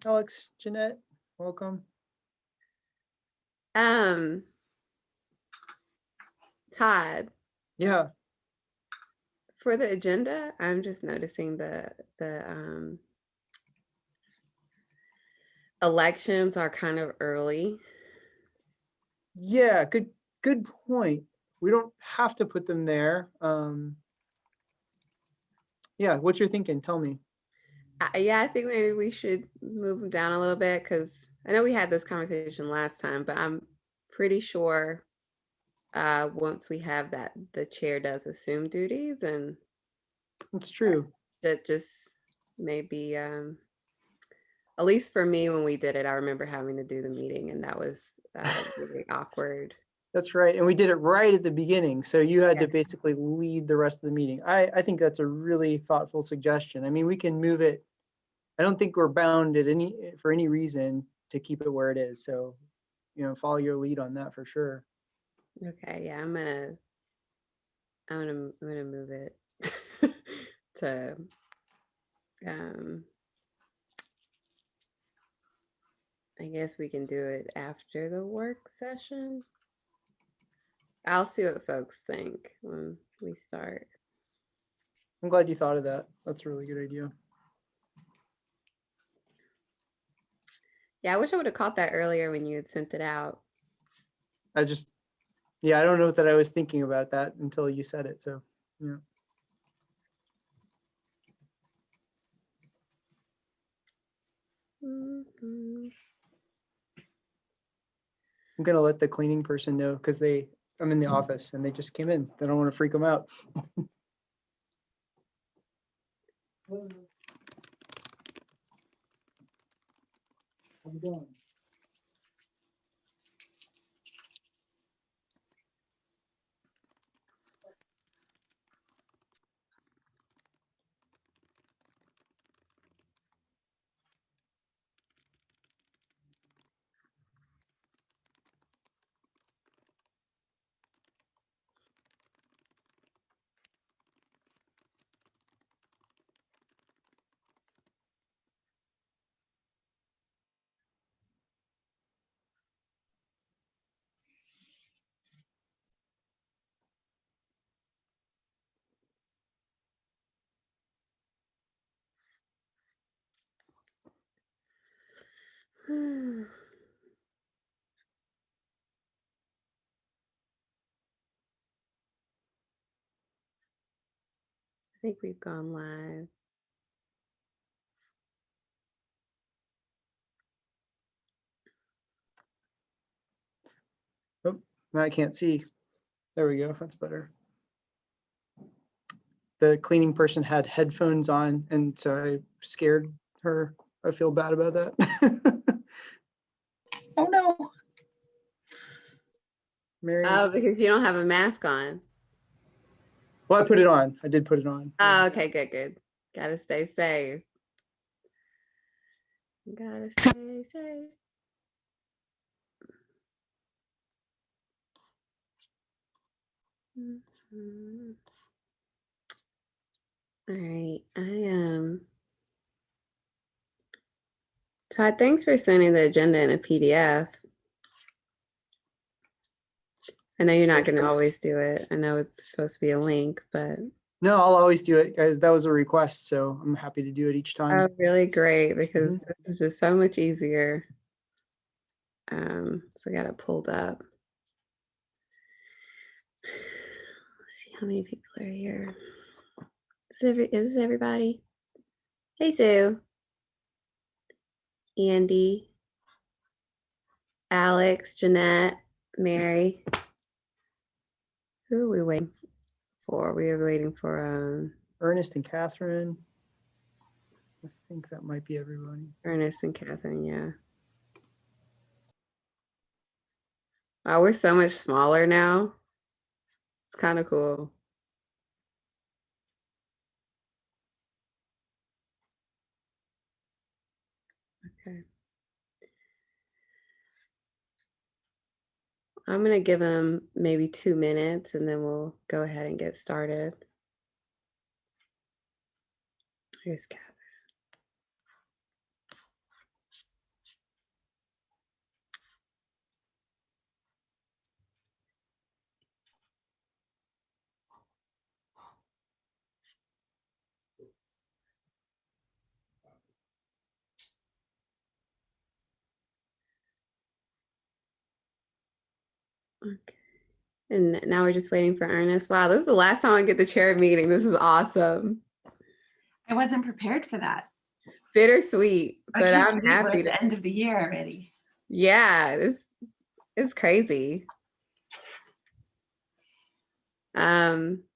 Alex, Jeanette, welcome. Todd, Yeah, for the agenda, I'm just noticing the elections are kind of early. yeah, good point. We don't have to put them there. Yeah, what you're thinking? Tell me. Yeah, I think maybe we should move them down a little bit because I know we had this conversation last time, but I'm pretty sure once we have that, the chair does assume duties, and It's true. that just maybe at least for me when we did it, I remember having to do the meeting, and that was really awkward. That's right. And we did it right at the beginning. So you had to basically lead the rest of the meeting. I think that's a really thoughtful suggestion. I mean, we can move it. I don't think we're bound at for any reason to keep it where it is. So, follow your lead on that for sure. Okay, yeah, I'm gonna move it to um I guess we can do it after the work session. I'll see what folks think when we start. I'm glad you thought of that. That's a really good idea. Yeah, I wish I would have caught that earlier when you had sent it out. I just, yeah, I don't know that I was thinking about that until you said it. So, yeah. Mhm. I'm gonna let the cleaning person know because I'm in the office and they just came in. They don't want to freak them out. How's it going? I think we've gone live. Oh, now I can't see. There we go. That's better. The cleaning person had headphones on, and so I scared her. I feel bad about that. Oh no, Mary. Oh, because you don't have a mask on. Well, I put it on. I did put it on. Oh, okay, good, good. Gotta stay safe. Gotta stay safe. Mhm. All right, Todd, thanks for sending the agenda in a PDF. I know you're not going to always do it. I know it's supposed to be a link, but No, I'll always do it, guys. That was a request, so I'm happy to do it each time. really great because Mhm. this is just so much easier. So I got it pulled up. Let's see how many people are here. Is this everybody? Hey, Sue, Andy, Alex, Jeanette, Mary. Who are we waiting for? We are waiting for Ernest and Catherine. I think that might be everybody. Ernest and Catherine. Yeah. Wow, we're so much smaller now. It's kind of cool. Okay. I'm going to give him maybe 2 minutes and then we'll go ahead and get started. Here's Catherine. Okay. And now we're just waiting for Ernest. Wow, this is the last time I get the chair meeting. This is awesome. I wasn't prepared for that. Bittersweet, I but can't I'm believe we're happy at the end of the year already. Yeah, it's crazy. Ernest.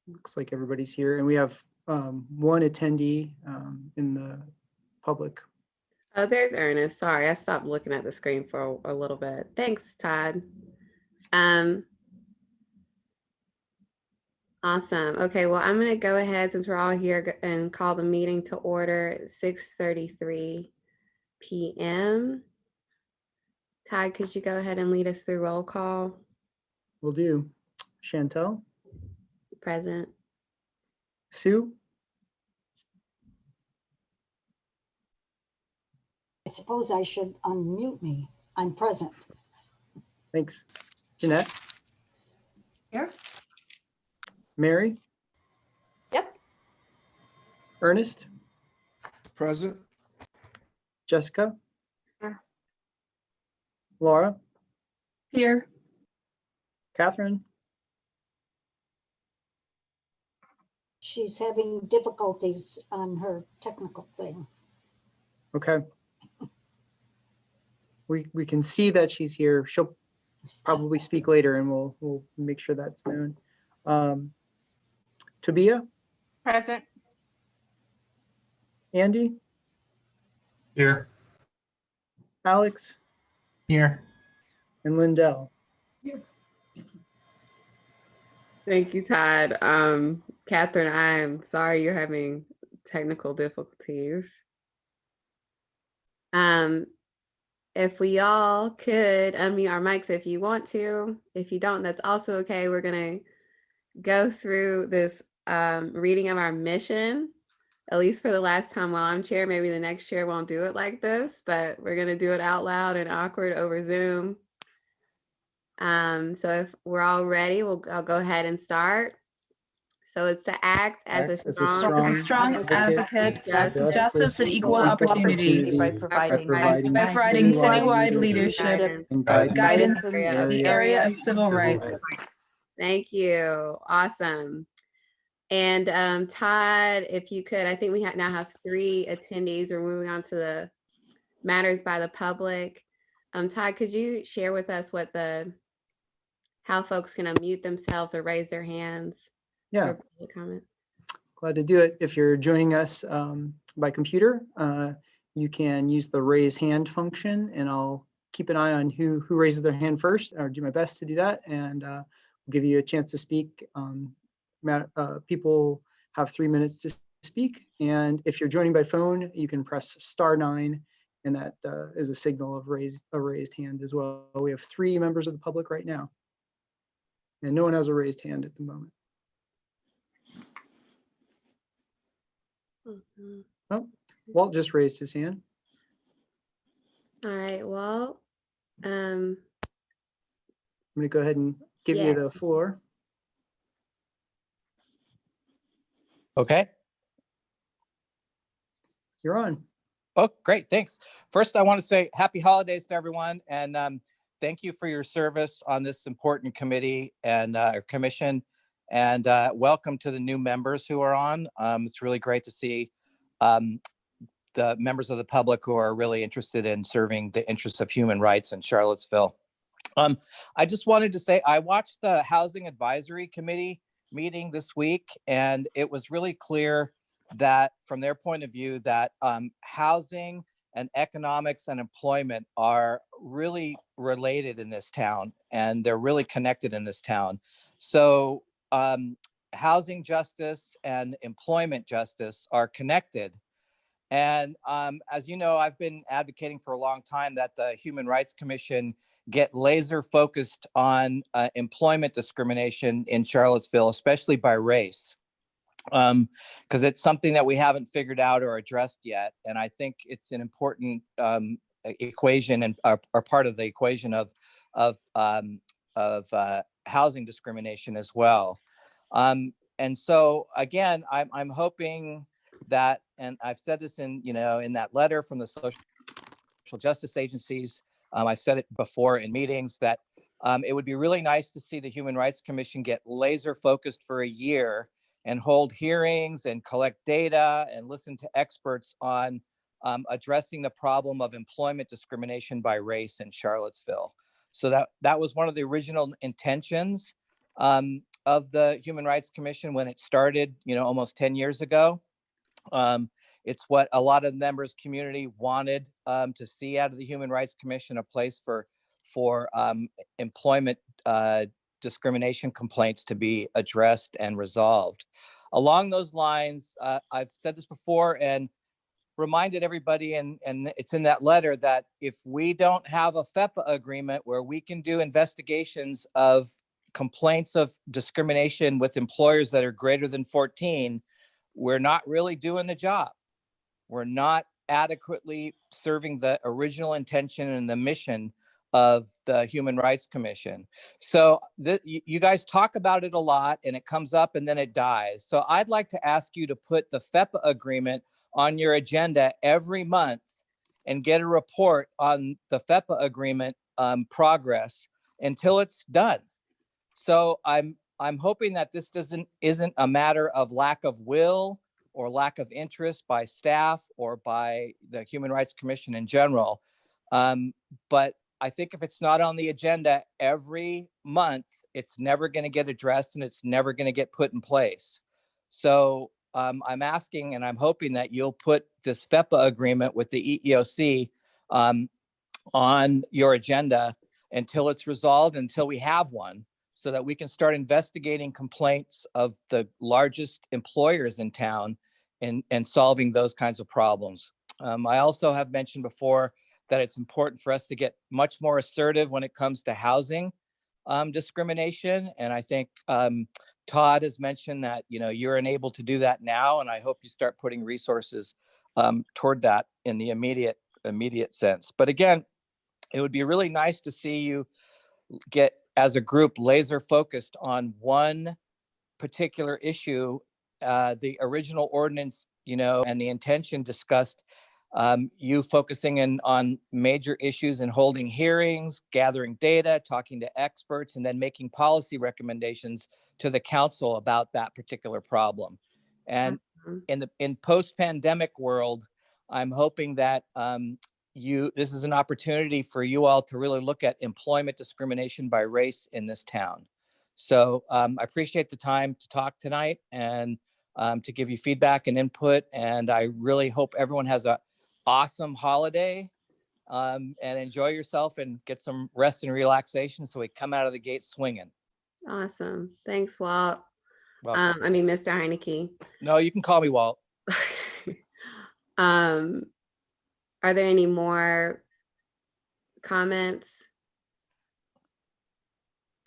Looks like everybody's here, and we have one attendee in the public. Oh, there's Ernest. Sorry, I stopped looking at the screen for a little bit. Thanks, Todd. Awesome. Okay, well, I'm going to go ahead since we're all here and call the meeting to order at 6:33 p.m. Todd, could you go ahead and lead us through roll call? Will do. Chantel, Present. Sue, I suppose I should unmute me. I'm present. thanks. Jeanette, Here? Mary, Yep. Ernest, Present. Jessica, Here. Laura, Here. Catherine, She's having difficulties on her technical thing. okay. We can see that she's here. She'll probably speak later, and we'll make sure that's known. Tabia, Present. Andy, Here. Alex, Here. and Lindell. Thank you, Todd. Catherine, I'm sorry you're having technical difficulties. If we all could unmute our mics if you want to. If you don't, that's also okay. We're going to go through this reading of our mission, at least for the last time while I'm chair. Maybe the next chair won't do it like this, but we're going to do it out loud and awkward over Zoom. So if we're all ready, I'll go ahead and start. So it's to act as a strong advocate for justice and equal opportunity by by providing citywide leadership and guidance in in the area of civil rights. Thank you. Awesome. And Todd, if you could, I think we now have 3 attendees. We're moving on to the matters by the public. Todd, could you share with us how folks can unmute themselves or raise their hands? Yeah, For public comment? glad to do it. If you're joining us by computer, you can use the raise hand function, and I'll keep an eye on who raises their hand first, or do my best to do that, and we'll give you a chance to speak. People have 3 minutes to speak, and if you're joining by phone, you can press *9, and that is a signal of a raised hand as well. We have 3 members of the public right now, and no one has a raised hand at the moment. Awesome. Oh, Walt just raised his hand. All right, well, I'm going to go ahead and give Yeah. you the floor. Okay. You're on. Oh, great. Thanks. First, I want to say happy holidays to everyone. And thank you for your service on this important committee and commission. And welcome to the new members who are on. It's really great to see the members of the public who are really interested in serving the interests of human rights in Charlottesville. I just wanted to say I watched the Housing Advisory Committee meeting this week, and it was really clear that from their point of view that housing and economics and employment are really related in this town, and they're really connected in this town. So housing justice and employment justice are connected. And as you know, I've been advocating for a long time that the Human Rights Commission get laser focused on employment discrimination in Charlottesville, especially by race. Because it's something that we haven't figured out or addressed yet. And I think it's an important equation and are part of the equation of housing discrimination as well. And so again, I'm hoping that, and I've said this in that letter from the social justice agencies, I said it before in meetings, that it would be really nice to see the Human Rights Commission get laser focused for a year and hold hearings and collect data and listen to experts on addressing the problem of employment discrimination by race in Charlottesville. So that was one of the original intentions of the Human Rights Commission when it started, almost 10 years ago. It's what a lot of members community wanted to see out of the Human Rights Commission, a place for employment discrimination complaints to be addressed and resolved. Along those lines, I've said this before and reminded everybody, and it's in that letter, that if we don't have a FEPA agreement where we can do investigations of complaints of discrimination with employers that are greater than 14, we're not really doing the job. We're not adequately serving the original intention and the mission of the Human Rights Commission. So you guys talk about it a lot and it comes up and then it dies. So I'd like to ask you to put the FEPA agreement on your agenda every month and get a report on the FEPA agreement progress until it's done. So I'm hoping that this isn't a matter of lack of will or lack of interest by staff or by the Human Rights Commission in general. But I think if it's not on the agenda every month, it's never going to get addressed and it's never going to get put in place. So I'm asking and I'm hoping that you'll put this FEPA agreement with the EEOC on your agenda until it's resolved, until we have one, so that we can start investigating complaints of the largest employers in town and solving those kinds of problems. I also have mentioned before that it's important for us to get much more assertive when it comes to housing discrimination. And I think Todd has mentioned that, you're unable to do that now. And I hope you start putting resources toward that in the immediate sense. But again, it would be really nice to see you get, as a group, laser focused on one particular issue. The original ordinance, and the intention discussed you focusing on major issues and holding hearings, gathering data, talking to experts, and then making policy recommendations to the council about that particular problem. And in post-pandemic world, I'm hoping that this is an opportunity for you all to really look at employment discrimination by race in this town. So I appreciate the time to talk tonight and to give you feedback and input. And I really hope everyone has an awesome holiday and enjoy yourself and get some rest and relaxation so we come out of the gate swinging. Awesome. Thanks, Walt. Welcome. Mr. Heineke. No, you can call me Walt. Are there any more comments?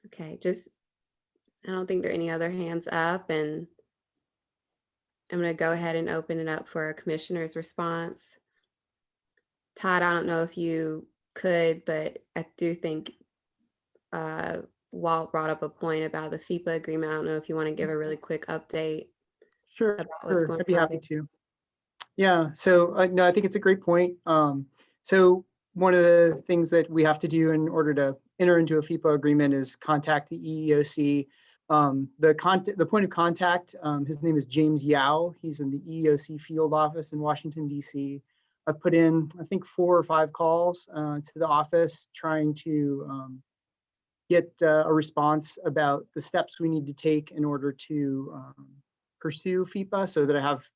Okay, I don't think there are any other hands up, and I'm going to go ahead and open it up for a commissioner's response. Todd, I don't know if you could, but I do think Walt brought up a point about the FEPA agreement. I don't know if you want to give a really quick update. Sure, I'd be happy to. Yeah, so no, I think it's a great point. So one of the things that we have to do in order to enter into a FEPA agreement is contact the EEOC. The point of contact, his name is James Yao. He's in the EEOC field office in Washington, D.C. I've put in, I think, 4 or 5 calls to the office trying to get a response about the steps we need to take in order to pursue FEPA, so that I have,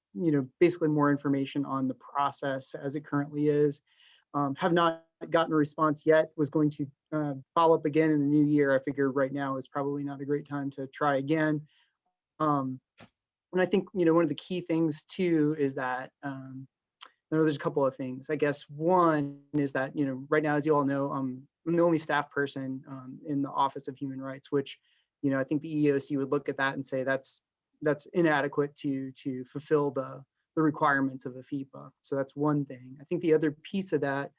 basically more information on the process as it currently is. Have not gotten a response yet. Was going to follow up again in the new year. I figure right now is probably not a great time to try again. And I think, one of the key things too is that there's a couple of things. I guess one is that, right now, as you all know, I'm the only staff person in the Office of Human Rights, which, you know, I think the EEOC would look at that and say that's inadequate to fulfill the requirements of a FIPA. So that's one thing. I think the other piece of that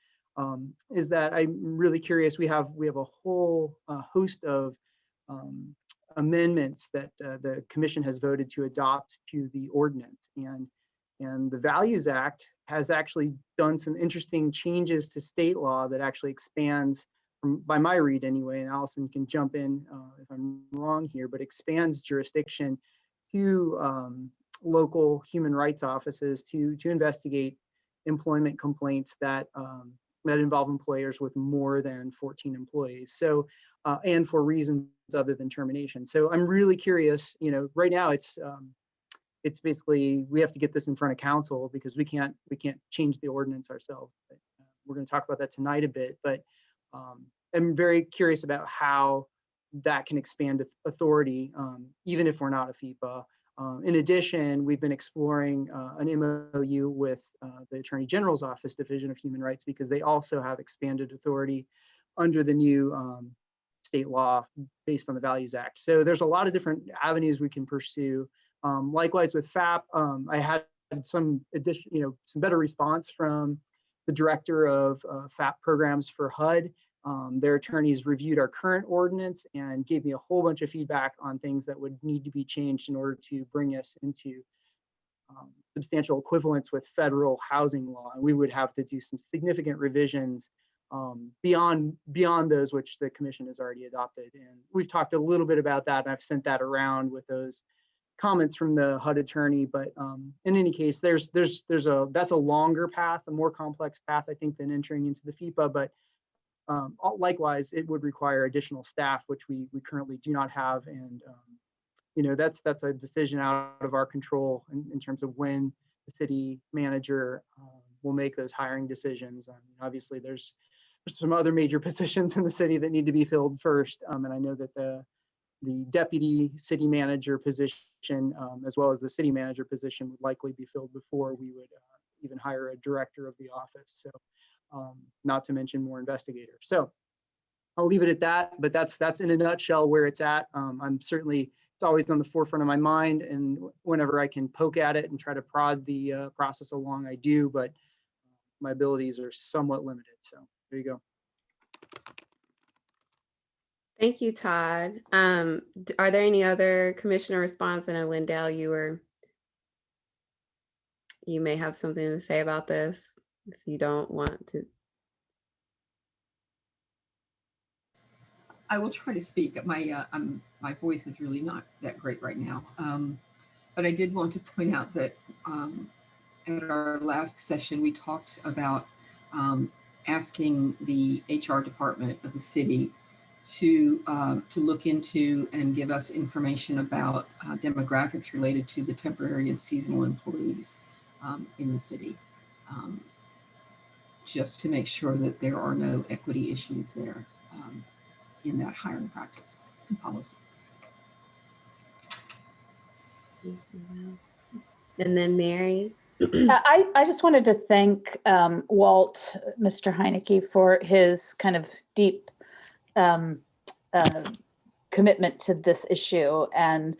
is that I'm really curious. We have a whole host of amendments that the commission has voted to adopt to the ordinance, and the Values Act has actually done some interesting changes to state law that actually expands, by my read anyway, and Allison can jump in if I'm wrong here, but expands jurisdiction to local human rights offices to investigate employment complaints that that involve employers with more than 14 employees. So, and for reasons other than termination. So I'm really curious, you know, right now it's basically, we have to get this in front of council because we can't change the ordinance ourselves. But, we're going to talk about that tonight a bit, but I'm very curious about how that can expand authority, even if we're not a FIPA. In addition, we've been exploring an MOU with the Attorney General's Office Division of Human Rights because they also have expanded authority under the new state law based on the Values Act. So there's a lot of different avenues we can pursue. Likewise with FAP, I had some addition, you know, some better response from the director of FAP programs for HUD. Their attorneys reviewed our current ordinance and gave me a whole bunch of feedback on things that would need to be changed in order to bring us into substantial equivalence with federal housing law. And we would have to do some significant revisions beyond those which the commission has already adopted. And we've talked a little bit about that, and I've sent that around with those comments from the HUD attorney. But in any case, that's a longer path, a more complex path, I think, than entering into the FIPA. But likewise, it would require additional staff, which we currently do not have. And you know, that's a decision out of our control in terms of when the city manager will make those hiring decisions. Obviously, there's some other major positions in the city that need to be filled first. And I know that the deputy city manager position, as well as the city manager position, would likely be filled before we would even hire a director of the office. So not to mention more investigators. So I'll leave it at that, but that's in a nutshell where it's at. I'm certainly, it's always on the forefront of my mind, and whenever I can poke at it and try to prod the process along, I do, but my abilities are somewhat limited. So there you go. Thank you, Todd. Are there any other commissioner response? I know Lindell, you may have something to say about this if you don't want to. I will try to speak. My voice is really not that great right now. But I did want to point out that at our last session, we talked about asking the HR department of the city to look into and give us information about demographics related to the temporary and seasonal employees in the city, just to make sure that there are no equity issues there in that hiring practice and policy. And then Mary. I just wanted to thank Walt, Mr. Heinecke, for his kind of deep commitment to this issue. And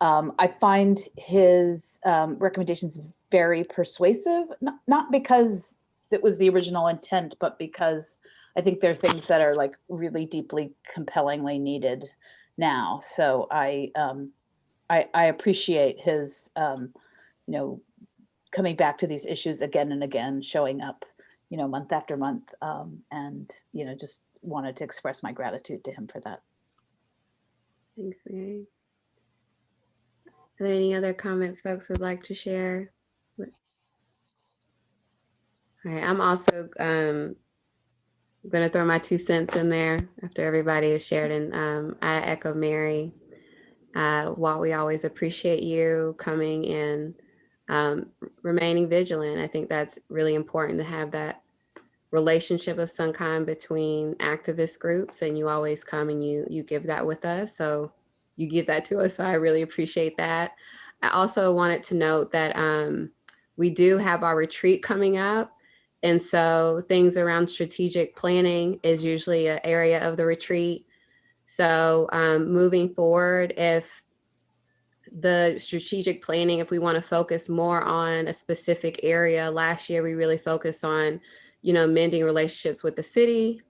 I find his recommendations very persuasive, not because it was the original intent, but because I think there are things that are like really deeply, compellingly needed now. So I appreciate his, coming back to these issues again and again, showing up, month after month, and just wanted to express my gratitude to him for that. Thanks, Mary. Are there any other comments folks would like to share? All right, I'm also going to throw my 2 cents in there after everybody has shared, and I echo Mary. While we always appreciate you coming in, remaining vigilant, I think that's really important to have that relationship of some kind between activist groups, and you always come and you give that with us. So you give that to us. So I really appreciate that. I also wanted to note that we do have our retreat coming up, And so things around strategic planning is usually an area of the retreat. So moving forward, if the strategic planning, if we want to focus more on a specific area, last year we really focused on, mending relationships with the city,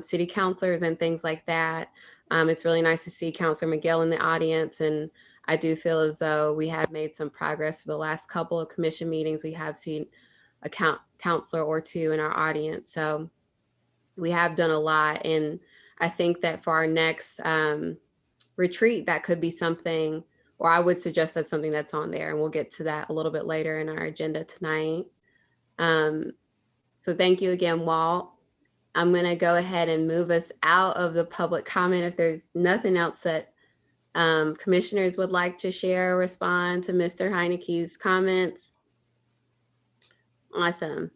city councilors and things like that. It's really nice to see Councilor McGill in the audience, and I do feel as though we have made some progress for the last couple of commission meetings. We have seen a counselor or two in our audience. So we have done a lot. And I think that for our next retreat, that could be something, or I would suggest that's something that's on there. And we'll get to that a little bit later in our agenda tonight. So thank you again, Walt. I'm going to go ahead and move us out of the public comment. If there's nothing else that commissioners would like to share or respond to Mr. Heineke's comments. Awesome.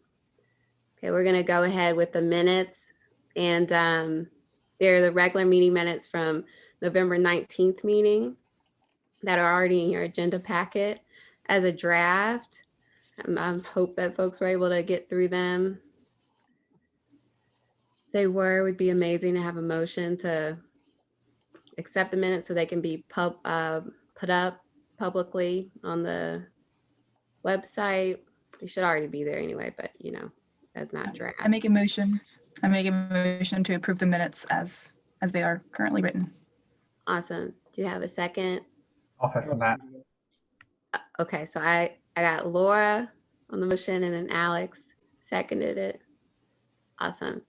Okay, we're going to go ahead with the minutes. And they're the regular meeting minutes from November 19th meeting that are already in your agenda packet as a draft. I hope that folks were able to get through them. If they were, it would be amazing to have a motion to accept the minutes so they can be put up publicly on the website. They should already be there anyway, but as not draft. I make a motion to approve the minutes as they are currently written. Awesome. Do you have a second? I'll second that. Okay, so I got Laura on the motion and then Alex seconded it. Awesome.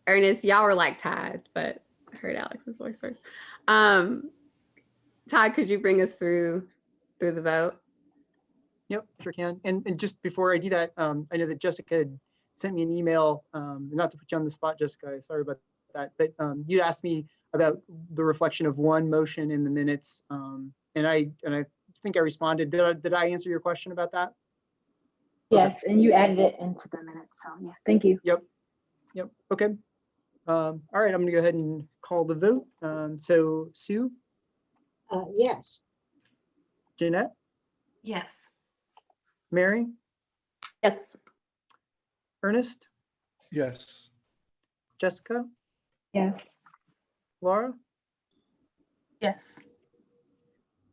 Ernest, y'all were like tied, but I heard Alex's voice first. Todd, could you bring us through the vote? Yep, sure can. And just before I do that, I know that Jessica had sent me an email, not to put you on the spot, Jessica, sorry about that, but you asked me about the reflection of one motion in the minutes. And I think I responded. Did I answer your question about that? Yes, and you added it into the minutes. So yeah, thank you. Yep. Okay. All right, I'm gonna go ahead and call the vote. So Sue, Yes. Jeanette, Yes. Mary, Yes. Ernest, Yes. Jessica, Yes. Laura, Yes.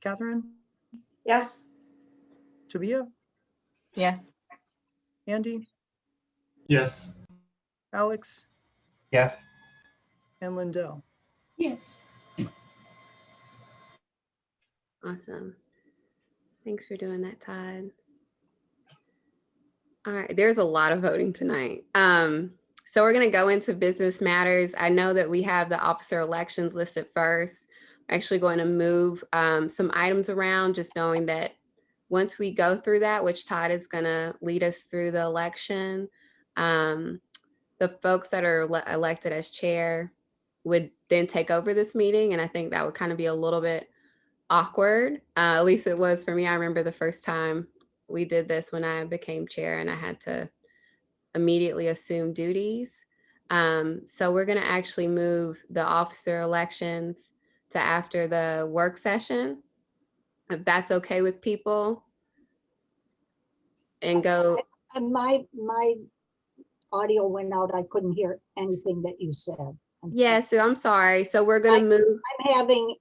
Catherine, Yes. Tabia, Yeah. Andy, Yes. Alex, Yes. and Lindell. Yes. Awesome. Thanks for doing that, Todd. All right, there's a lot of voting tonight. So we're going to go into business matters. I know that we have the officer elections listed first. I'm actually going to move some items around, just knowing that once we go through that, which Todd is going to lead us through the election, the folks that are elected as chair would then take over this meeting. And I think that would kind of be a little bit awkward. At least it was for me. I remember the first time we did this when I became chair and I had to immediately assume duties. So we're going to actually move the officer elections to after the work session, if that's okay with people, and go. And my audio went out. I couldn't hear anything that you said. Yeah, so I'm sorry. So we're going to move. I'm having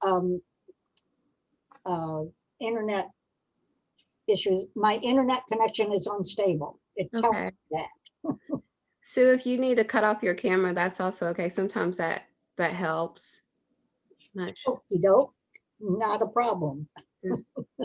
internet issues. My internet connection is unstable. It tells me that. Sue, if you need to cut off your camera, that's also okay. Sometimes that helps. Not sure. Okey-doke, not a problem.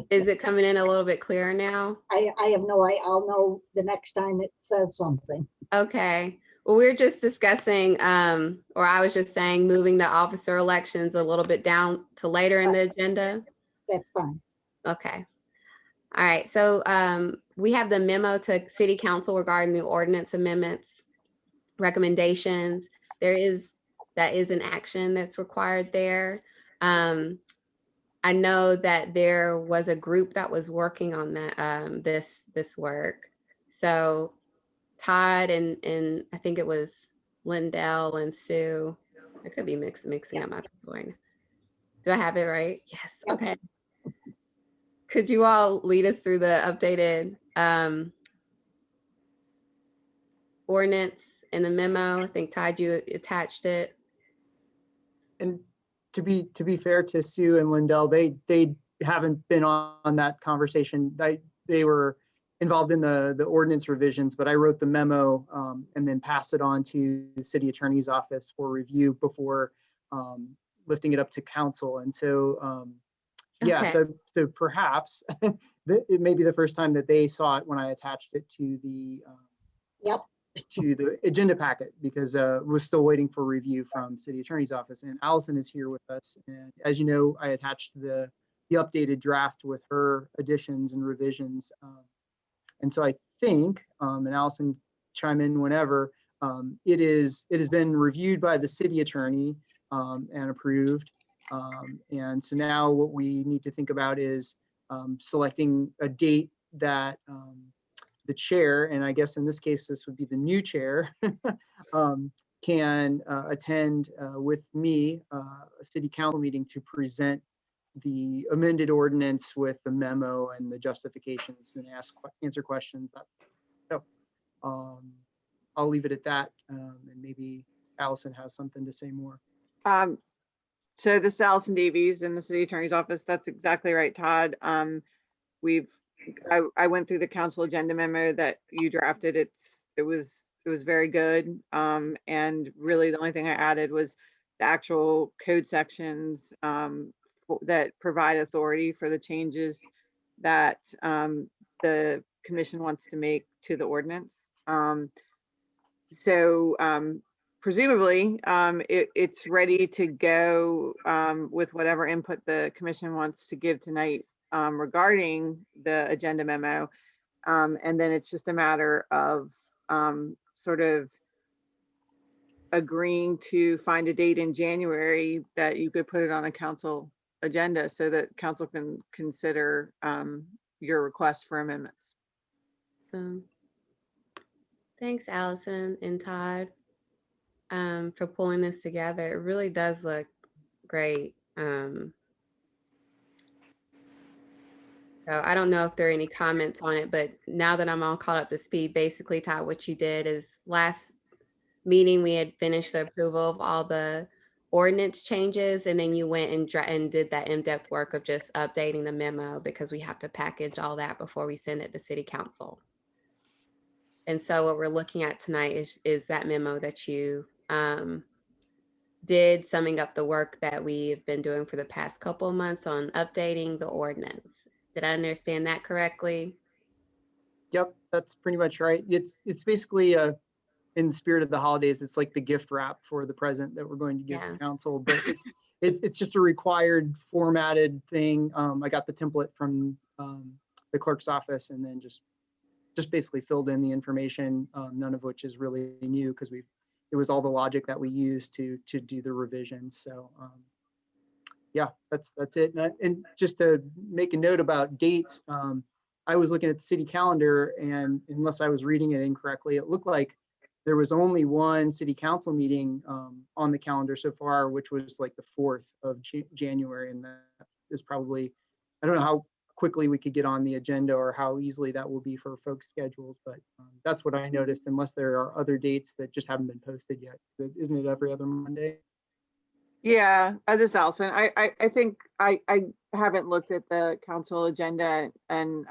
Is it coming in a little bit clearer now? I have no idea. I'll know the next time it says something. Okay. Well, we're just discussing, or I was just saying, moving the officer elections a little bit down to later in the agenda. That's fine. Okay. All right. So we have the memo to City Council regarding the ordinance amendments recommendations. That is an action that's required there. I know that there was a group that was working on that this work. So Todd and I think it was Lindell and Sue. I could be mixing up my people right now. Do I have it right? Yes. Okay. Could you all lead us through the updated ordinance in the memo. I think Todd, you attached it. And to be fair to Sue and Lindell, they haven't been on that conversation. They were involved in the ordinance revisions, but I wrote the memo and then passed it on to the city attorney's office for review before lifting it up to council. And so, yeah, Okay. so perhaps it may be the first time that they saw it when I attached it to the Yep. to the agenda packet, because we're still waiting for review from city attorney's office. And Allison is here with us. And as you know, I attached the updated draft with her additions and revisions. And so I think, and Allison chime in whenever, it has been reviewed by the city attorney and approved. And so now what we need to think about is selecting a date that the chair, and I guess in this case, this would be the new chair, can attend with me a city council meeting to present the amended ordinance with the memo and the justifications and answer questions. So I'll leave it at that, and maybe Allison has something to say more. So this is Allison Davies in the city attorney's office. That's exactly right, Todd. I went through the council agenda memo that you drafted. It was very good. And really the only thing I added was the actual code sections that provide authority for the changes that the commission wants to make to the ordinance. Presumably it's ready to go with whatever input the commission wants to give tonight regarding the agenda memo. And then it's just a matter of sort of agreeing to find a date in January that you could put it on a council agenda so that council can consider your request for amendments. So thanks, Allison and Todd, for pulling this together. It really does look great. So I don't know if there are any comments on it, but now that I'm all caught up to speed, basically, Todd, what you did is last meeting, we had finished the approval of all the ordinance changes, and then you went and did that in-depth work of just updating the memo, because we have to package all that before we send it to city council. And so what we're looking at tonight is that memo that you did, summing up the work that we've been doing for the past couple of months on updating the ordinance. Did I understand that correctly? Yep, that's pretty much right. It's basically in the spirit of the holidays, it's like the gift wrap for the present that we're going to give to council, but it's just a required formatted thing. I got the template from the clerk's office, and then just basically filled in the information, none of which is really new, because it was all the logic that we used to do the revisions. So yeah, that's it. And just to make a note about dates, I was looking at the city calendar, and unless I was reading it incorrectly, it looked like there was only one city council meeting on the calendar so far, which was like the 4th of January. And that is probably, I don't know how quickly we could get on the agenda or how easily that will be for folks' schedules, but that's what I noticed, unless there are other dates that just haven't been posted yet. Isn't it every other Monday? Yeah, this is Allison. I think I haven't looked at the council agenda, and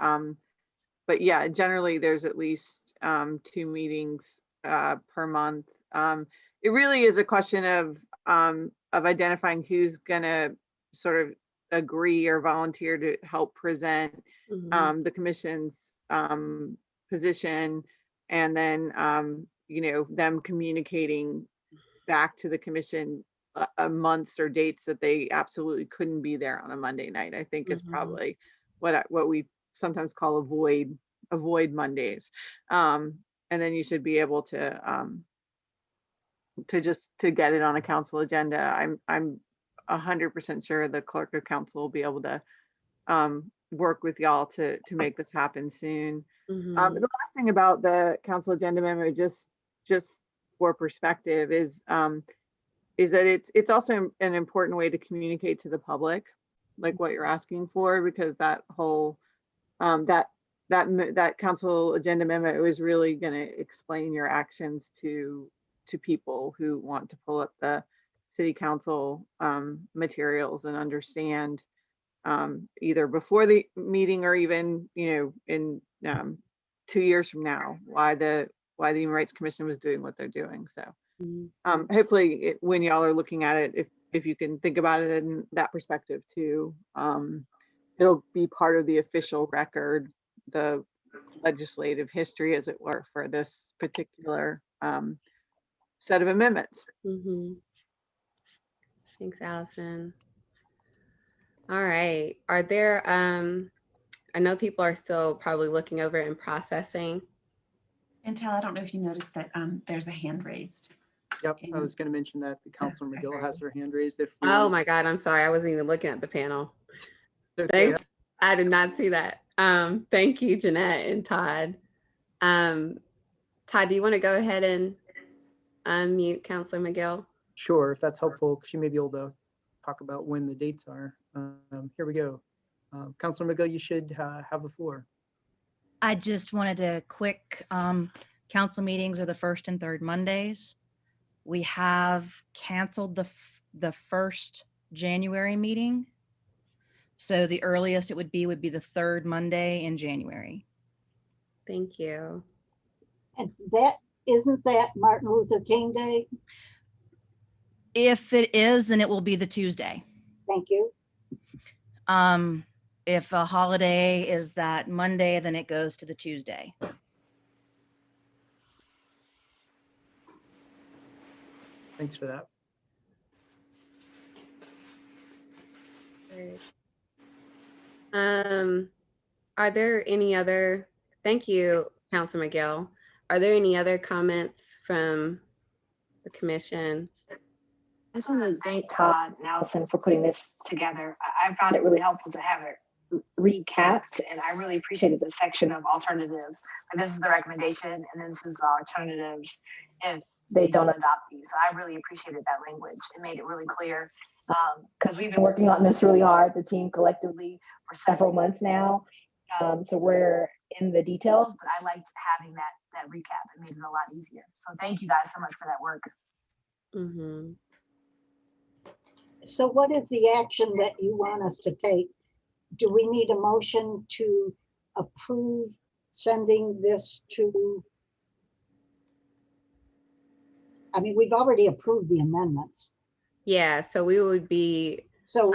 but yeah, generally there's at least 2 meetings per month. It really is a question of identifying who's gonna sort of agree or volunteer to help present the commission's position, and then you know, them communicating back to the commission months or dates that they absolutely couldn't be there on a Monday night. I think is probably what we sometimes call avoid Mondays. And then you should be able to get it on a council agenda. I'm 100% sure the clerk of council will be able to work with y'all to make this happen soon. The last thing about the council agenda memo, just for perspective, is that it's also an important way to communicate to the public, like what you're asking for, because that whole that that council agenda amendment was really going to explain your actions to people who want to pull up the city council materials and understand either before the meeting or even, in 2 years from now, why the Human Rights Commission was doing what they're doing. So hopefully when y'all are looking at it, if you can think about it in that perspective too, it'll be part of the official record, the legislative history, as it were, for this particular set of amendments. Thanks, Allison. All right. Are there, I know people are still probably looking over and processing. Intel, I don't know if you noticed that there's a hand raised. Yep, I was going to mention that the Councilor McGill has her hand raised. If we Oh want- my God, I'm sorry. I wasn't even looking at the panel. Okay. Thanks. I did not see that. Thank you, Jeanette and Todd. Todd, do you want to go ahead and unmute Councilor McGill? Sure, if that's helpful, she may be able to talk about when the dates are. Here we go. Councilor McGill, you should have the floor. I just wanted a quick, council meetings are the first and third Mondays. We have canceled the first January meeting. So the earliest it would be the third Monday in January. Thank you. And isn't that Martin Luther King Day? If it is, then it will be the Tuesday. Thank you. If a holiday is that Monday, then it goes to the Tuesday. Thanks for that. Great. Are there any other, thank you, Councilor McGill. Are there any other comments from the commission? I just want to thank Todd and Allison for putting this together. I found it really helpful to have it recapped, and I really appreciated the section of alternatives. And this is the recommendation, and then this is the alternatives if they don't adopt these. So I really appreciated that language. It made it really clear because we've been working on this really hard, the team collectively, for several months now. So we're in the details, but I liked having that recap. It made it a lot easier. So thank you guys so much for that work. Mm-hmm. So what is the action that you want us to take? Do we need a motion to approve sending this to? I mean, we've already approved the amendments. Yeah, so we would be So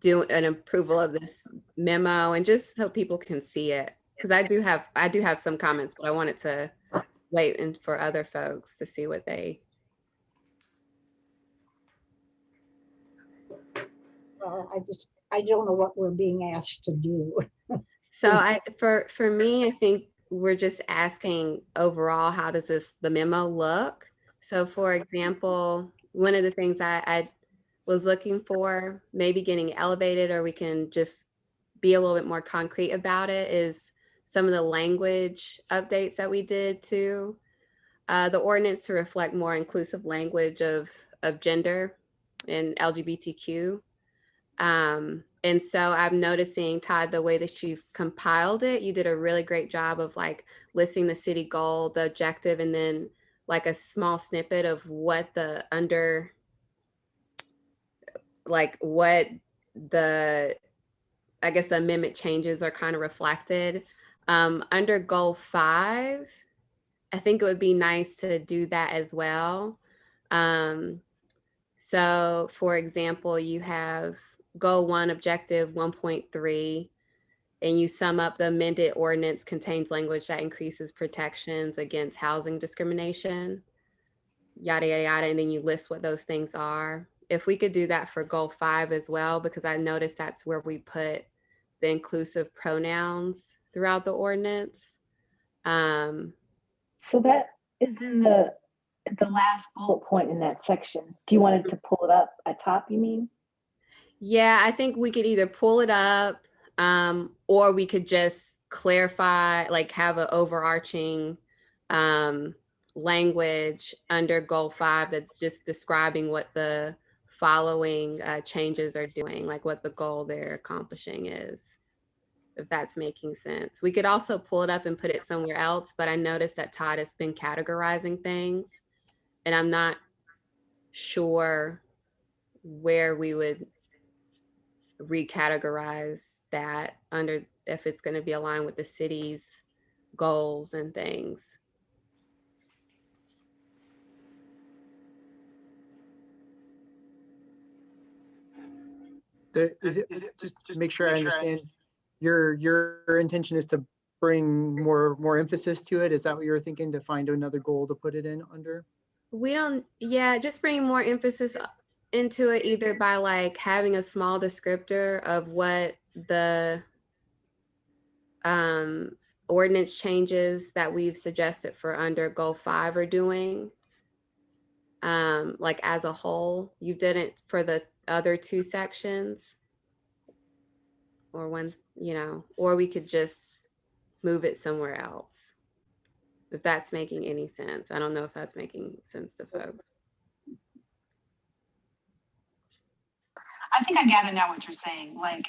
do an approval of this memo, and just so people can see it, because I do have some comments, but I wanted to wait and for other folks to see what they. I don't know what we're being asked to do. So for me, I think we're just asking overall, how does the memo look? So for example, one of the things I was looking for, maybe getting elevated, or we can just be a little bit more concrete about it, is some of the language updates that we did to the ordinance to reflect more inclusive language of gender and LGBTQ. And so I'm noticing, Todd, the way that you've compiled it, you did a really great job of like listing the city goal, the objective, and then like a small snippet of what the I guess the amendment changes are kind of reflected. Under goal 5, I think it would be nice to do that as well. So for example, you have goal 1, objective 1.3, and you sum up the amended ordinance contains language that increases protections against housing discrimination, yada, yada, yada, and then you list what those things are. If we could do that for goal 5 as well, because I noticed that's where we put the inclusive pronouns throughout the ordinance. So that is in the last bullet point in that section. Do you want it to pull it up at top, you mean? Yeah, I think we could either pull it up or we could just clarify, like have an overarching language under goal 5 that's just describing what the following changes are doing, like what the goal they're accomplishing is. if that's making sense. We could also pull it up and put it somewhere else, but I noticed that Todd has been categorizing things, and I'm not sure where we would recategorize that under, if it's going to be aligned with the city's goals and things. Is it just to make sure I understand, your intention is to bring more emphasis to it? Is that what you were thinking, to find another goal to put it in under? We don't, yeah, just bring more emphasis into it, either by like having a small descriptor of what the ordinance changes that we've suggested for under goal 5 are doing. Like as a whole, you didn't for the other 2 sections, or one, you know, or we could just move it somewhere else, if that's making any sense. I don't know if that's making sense to folks. I think I gather now what you're saying. Like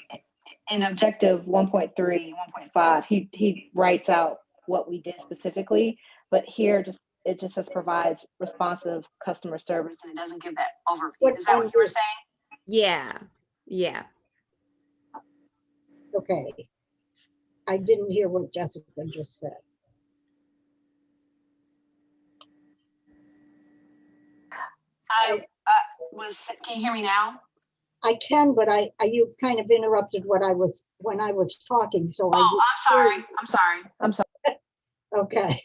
in objective 1.3, 1.5, he writes out what we did specifically, but here it just says provides responsive customer service, and it doesn't give that overview. Is that what you were saying? Yeah, yeah. Okay. I didn't hear what Jessica just said. Can you hear me now? I can, but you kind of interrupted when I was talking, so Oh, I'm sorry. Okay.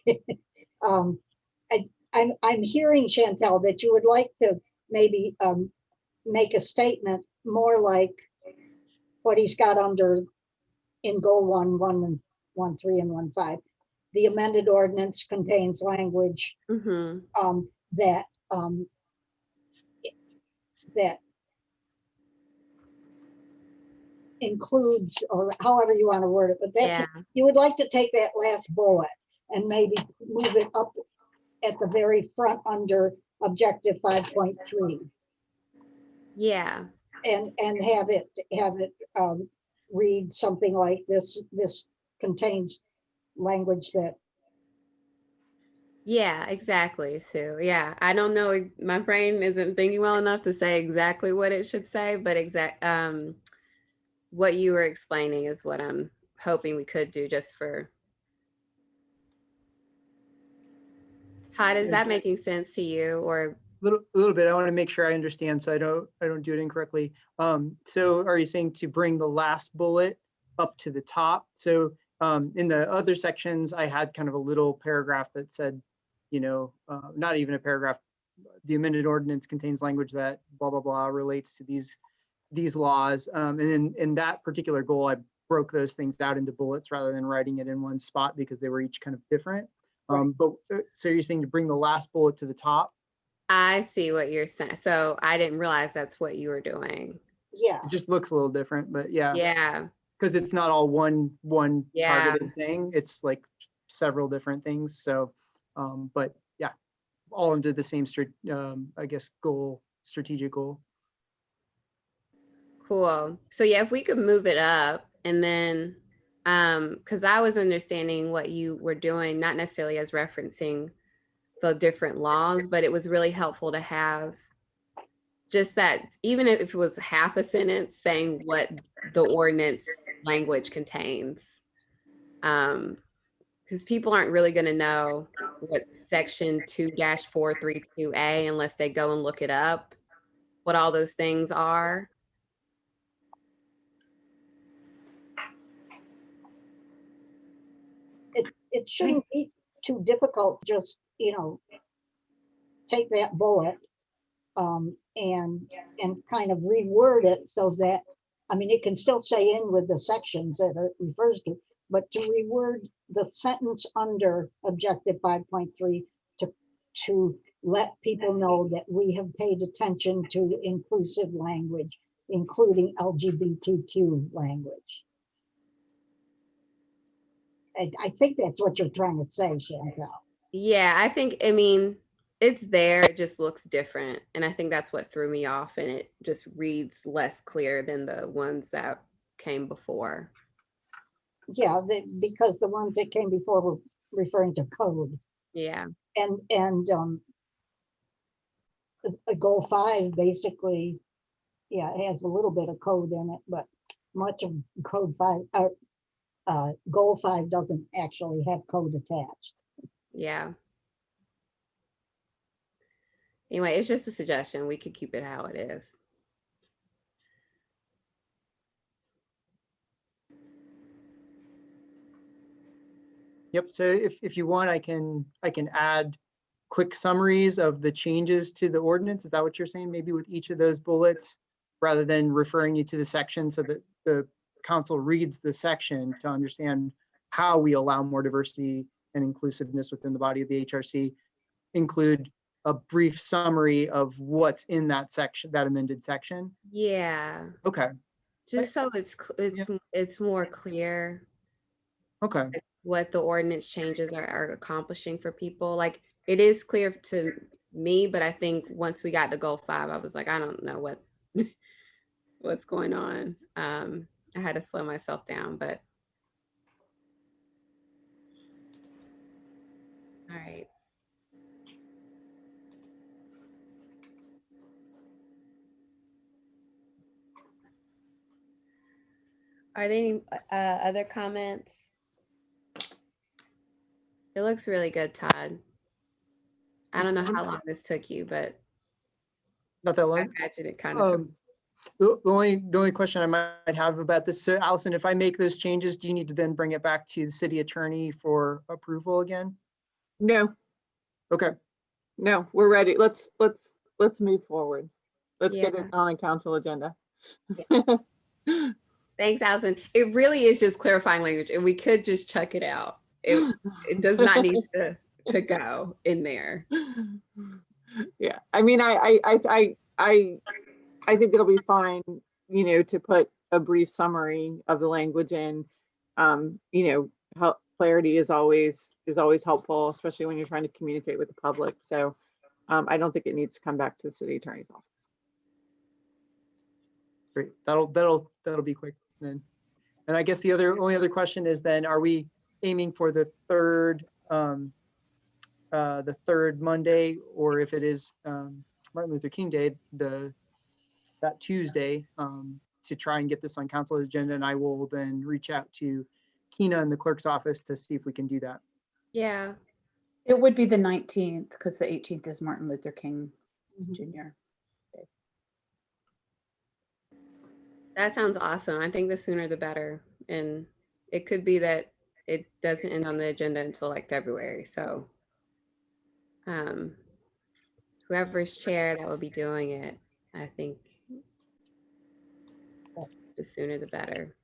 I'm hearing, Chantel, that you would like to maybe make a statement more like what he's got under in goal 1.1 and 1.3 and 1.5. The amended ordinance contains language that includes, or however you want to word it, but that you would like to take that last bullet and maybe move it up at the very front under objective 5.3. Yeah. And have it read something like this contains language that. Yeah, exactly, Sue. Yeah, I don't know, my brain isn't thinking well enough to say exactly what it should say, but what you were explaining is what I'm hoping we could do, just for. Todd, is that making sense to you? Or A little bit. I want to make sure I understand, so I don't do it incorrectly. So are you saying to bring the last bullet up to the top? So in the other sections, I had kind of a little paragraph that said, you know, not even a paragraph, the amended ordinance contains language that blah, blah, blah relates to these laws. And then in that particular goal, I broke those things out into bullets rather than writing it in one spot because they were each kind of different. But so you're saying to bring the last bullet to the top? I see what you're saying. So I didn't realize that's what you were doing. Yeah. It just looks a little different, but yeah. Yeah. Because it's not all one targeted thing. It's like several different things. So, but yeah, all under the same, I guess, strategic goal. Cool. So yeah, if we could move it up, and then, because I was understanding what you were doing, not necessarily as referencing the different laws, but it was really helpful to have just that, even if it was half a sentence saying what the ordinance language contains. Because people aren't really going to know what section 2-432A unless they go and look it up, what all those things are. It shouldn't be too difficult. Just, you know, take that bullet and kind of reword it so that, I mean, it can still stay in with the sections that it refers to, but to reword the sentence under objective 5.3 to let people know that we have paid attention to inclusive language, including LGBTQ language. I think that's what you're trying to say, Chantal. Yeah, I mean, it's there, it just looks different. And I think that's what threw me off, and it just reads less clear than the ones that came before. yeah, because the ones that came before were referring to code. Yeah. And a goal 5 basically, yeah, it has a little bit of code in it, but much of code 5, goal 5 doesn't actually have code attached. Yeah. Anyway, it's just a suggestion. We could keep it how it is. Yep, so if you want, I can add quick summaries of the changes to the ordinance. Is that what you're saying? Maybe with each of those bullets, rather than referring you to the section so that the council reads the section to understand how we allow more diversity and inclusiveness within the body of the HRC, include a brief summary of what's in that section, that amended section. Yeah. Okay, Just so it's more clear okay. what the ordinance changes are accomplishing for people. Like, it is clear to me, but I think once we got to goal 5, I was like, I don't know what's going on. I had to slow myself down, but all right. Are there any other comments? It looks really good, Todd. I don't know how long this took you, but Not that I long. imagine it kind of took. The only question I might have about this, so Allison, if I make those changes, do you need to then bring it back to the city attorney for approval again? No, Okay, no, we're ready. Let's move forward. Let's get it Yeah. on a council agenda. Thanks, Allison. It really is just clarifying language, and we could just chuck it out. It does not need to go in there. Yeah, I mean, I think it'll be fine, to put a brief summary of the language in. Clarity is always helpful, especially when you're trying to communicate with the public. So I don't think it needs to come back to the city attorney's office. great. That'll be quick then. And I guess the only other question is then, are we aiming for the third Monday, or if it is Martin Luther King Day, that Tuesday, to try and get this on council's agenda, and I will then reach out to Kina in the clerk's office to see if we can do that. Yeah. It would be the 19th because the 18th is Martin Luther King Jr. That sounds awesome. I think the sooner the better. And it could be that it doesn't end on the agenda until like February. So whoever's chair that will be doing it, I think the sooner the better.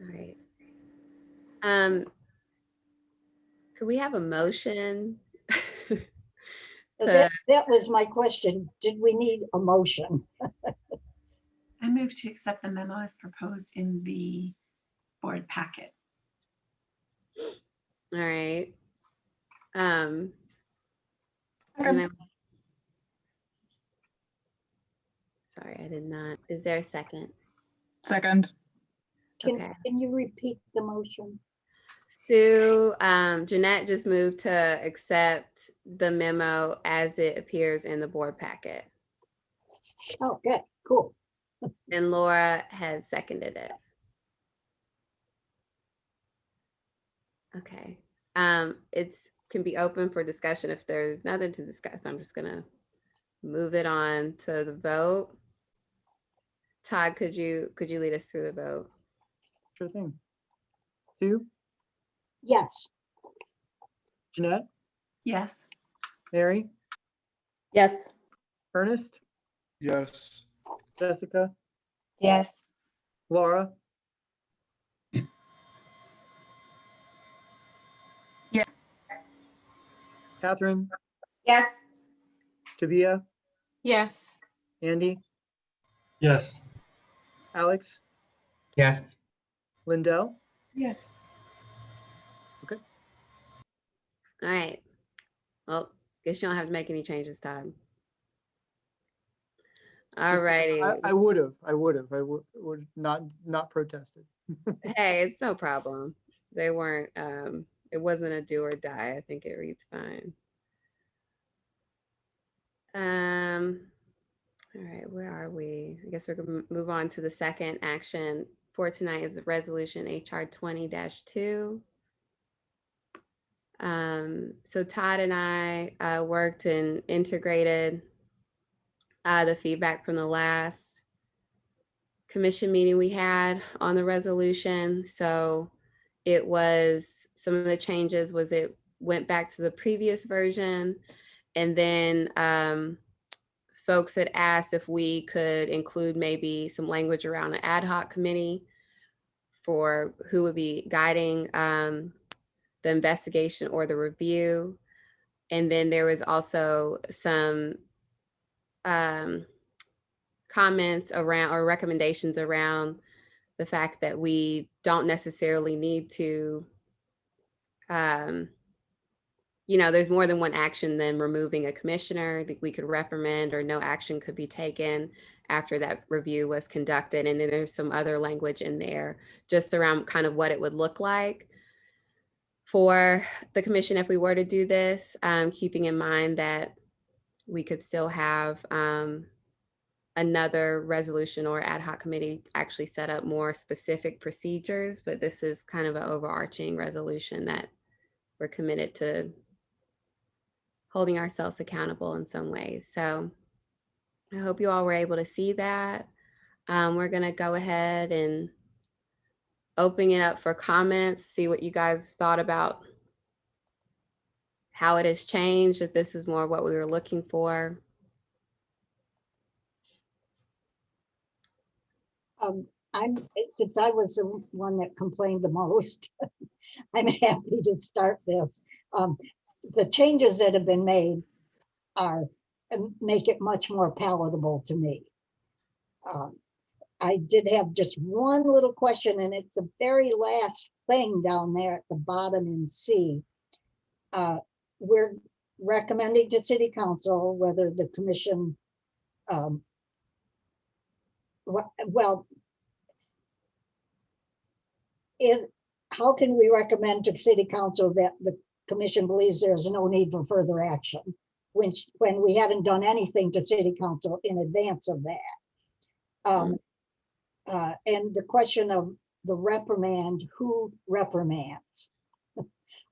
All right. Could we have a motion? That was my question. Did we need a motion? I move to accept the memo as proposed in the board packet. All right. Sorry, I did not. Is there a second? Second. Okay. Can you repeat the motion? Sue, Jeanette just moved to accept the memo as it appears in the board packet. Okay, cool. And Laura has seconded it. Okay. It's can be open for discussion. If there's nothing to discuss, I'm just gonna move it on to the vote. Todd, could you lead us through the vote? Sure thing. Sue, Yes. Jeanette, Yes. Mary, Yes. Ernest, Yes. Jessica, Yes. Laura, Yes. Catherine, Yes. Tabia, Yes. Andy, Yes. Alex, Yes. Lindell. Yes. All right. Well, guess you don't have to make any changes, Todd. All righty. I would have, I would not protested. Hey, it's no problem. They weren't, it wasn't a do or die. I think it reads fine. All right, where are we? I guess we're gonna move on to the second action for tonight is resolution HR 20-2. So Todd and I worked and integrated the feedback from the last commission meeting we had on the resolution. So it was, some of the changes was it went back to the previous version, and then folks had asked if we could include maybe some language around an ad hoc committee for who would be guiding the investigation or the review. And then there was also some comments around or recommendations around the fact that we don't necessarily need to, there's more than one action than removing a commissioner. That we could reprimand or no action could be taken after that review was conducted. And then there's some other language in there just around kind of what it would look like for the commission if we were to do this, keeping in mind that we could still have another resolution or ad hoc committee actually set up more specific procedures, but this is kind of an overarching resolution that we're committed to holding ourselves accountable in some ways. So I hope you all were able to see that. We're gonna go ahead and open it up for comments, see what you guys thought about how it has changed, if this is more what we were looking for. Since I was the one that complained the most, I'm happy to start this. The changes that have been made make it much more palatable to me. I did have just one little question, and it's the very last thing down there at the bottom in C. We're recommending to City Council whether the commission, how can we recommend to City Council that the commission believes there's no need for further action when we haven't done anything to City Council in advance of that? And the question of the reprimand, who reprimands?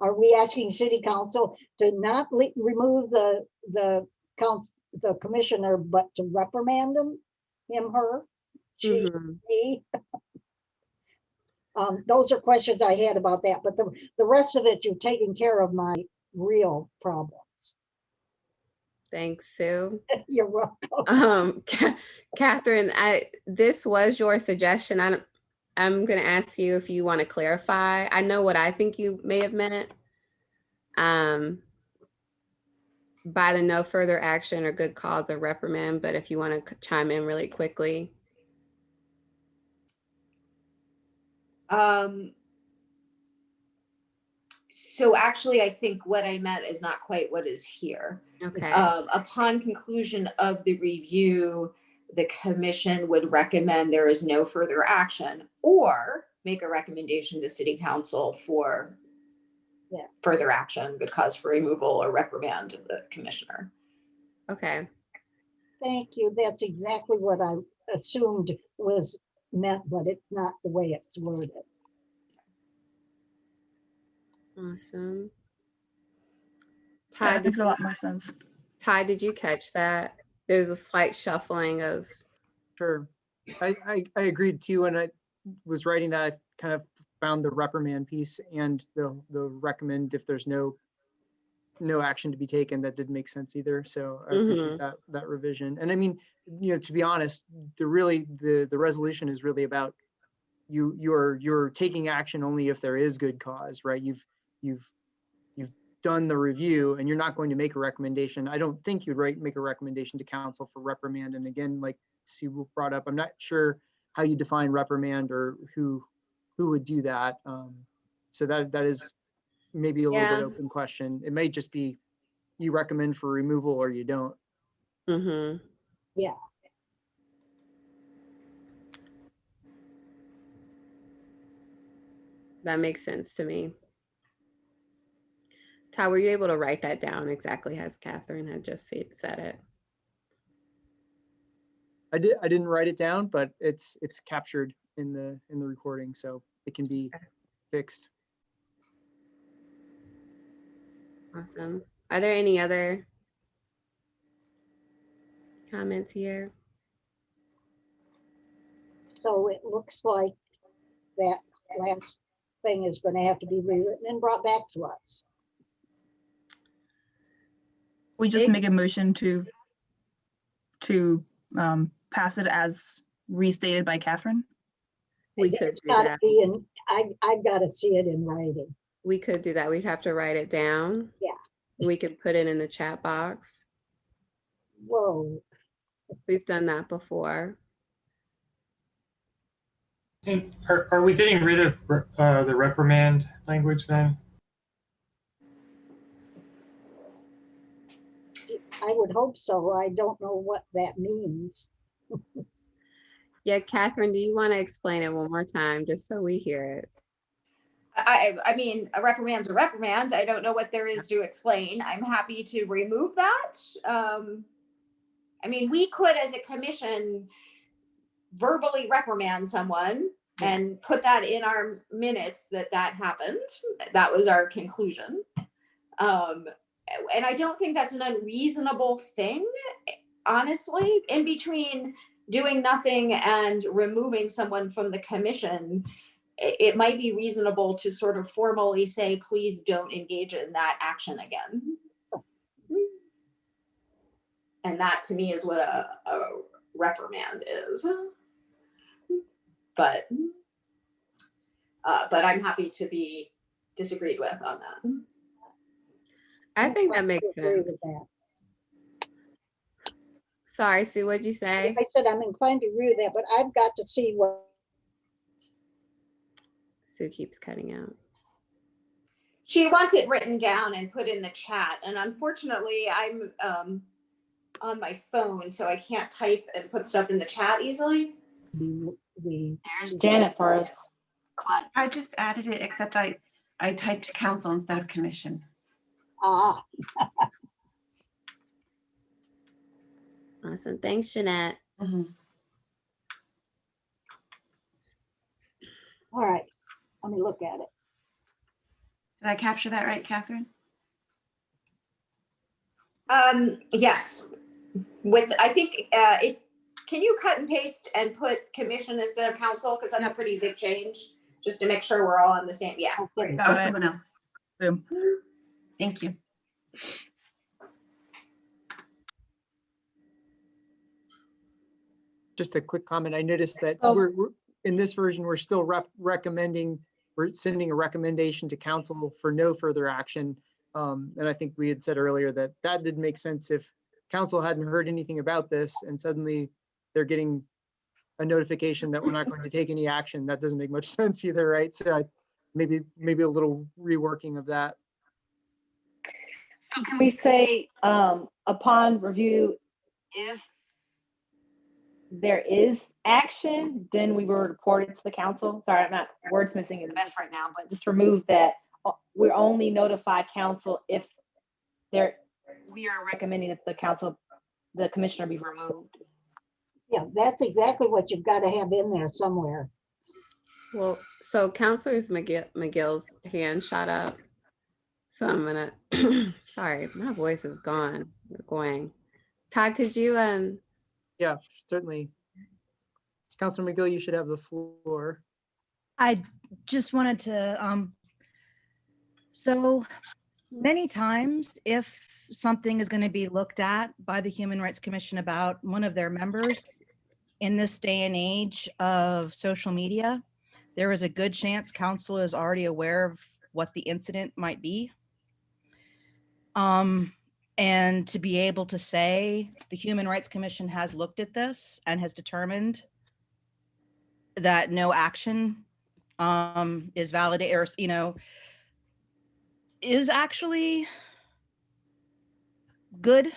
Are we asking City Council to not remove the commissioner, but to reprimand him, her, she, he? Those are questions I had about that, but the rest of it, you're taking care of my real problems. Thanks, Sue. You're welcome. Catherine, this was your suggestion. I'm going to ask you if you want to clarify. I know what I think you may have meant by the no further action or good cause or reprimand, but if you want to chime in really quickly. So actually, I think what I meant is not quite what is here. Okay. Upon conclusion of the review, the commission would recommend there is no further action or make a recommendation to City Council for further action, good cause for removal or reprimand of the commissioner. Okay. Thank you. That's exactly what I assumed was meant, but it's not the way it's worded. Awesome. That Todd, makes a lot more sense. Todd, did you catch that? There's a slight shuffling of. Sure. I agreed too. When I was writing that, I kind of found the reprimand piece and the recommend if there's no action to be taken. That didn't make sense either. So I appreciate that revision. And I mean, to be honest, the resolution is really about you're taking action only if there is good cause, right? You've done the review and you're not going to make a recommendation. I don't think you'd make a recommendation to council for reprimand. And again, like Sue brought up, I'm not sure how you define reprimand or who would do that. So that is maybe a little bit open question. It may just be you recommend for removal or you don't. Yeah. That makes sense to me. Todd, were you able to write that down exactly as Catherine had just said it? I didn't write it down, but it's captured in the recording, so it can be fixed. Awesome. Are there any other comments here? So it looks like that last thing is going to have to be rewritten and brought back to us. We just make a motion to pass it as restated by Catherine. We could It's do gotta that. be in, I've got to see it in writing. We could do that. We'd have to write it down. Yeah. We could put it in the chat box. Whoa. We've done that before. And are we getting rid of the reprimand language then? I would hope so. I don't know what that means. Yeah, Catherine, do you want to explain it one more time just so we hear it? I mean, a reprimand's a reprimand. I don't know what there is to explain. I'm happy to remove that. I mean, we could, as a commission, verbally reprimand someone and put that in our minutes that happened. That was our conclusion. And I don't think that's an unreasonable thing, honestly. In between doing nothing and removing someone from the commission, it might be reasonable to sort of formally say, please don't engage in that action again. And that to me is what a reprimand is. But I'm happy to be disagreed with on that. I think that makes agree sense. with that. Sorry, Sue, what'd you say? I said I'm inclined to agree with that, but I've got to see what. Sue keeps cutting out. She wants it written down and put in the chat. And unfortunately, I'm on my phone, so I can't type and put stuff in the chat easily. There's Janet for us. I just added it, except I typed council instead of commission. Ah. Awesome. Thanks, Jeanette. Mm-hmm. All right, let me look at it. Did I capture that right, Catherine? Yes. I think can you cut and paste and put commission instead of council? Because that's a pretty big change, just to make sure we're all on the same. Yeah. That Got was it. someone else. Boom. Thank you. Just a quick comment. I noticed that Oh. we're in this version, we're still recommending, we're sending a recommendation to council for no further action. And I think we had said earlier that didn't make sense if council hadn't heard anything about this and suddenly they're getting a notification that we're not going to take any action. That doesn't make much sense either, right? So maybe a little reworking of that. So can we say, upon review, if there is action, then we will report it to the council? Sorry, I'm not wordsmithing the best right now, but just remove that. We only notify council if we are recommending that the commissioner be removed. Yeah, that's exactly what you've got to have in there somewhere. Well, so Councilors McGill's hand shot up. So I'm gonna, sorry, my voice is gone. We're going. Todd, could you, Yeah, certainly. Councilor McGill, you should have the floor. I just wanted to, so many times if something is going to be looked at by the Human Rights Commission about one of their members, in this day and age of social media, there is a good chance council is already aware of what the incident might be. And to be able to say the Human Rights Commission has looked at this and has determined that no action is validated, or, you know, is actually good.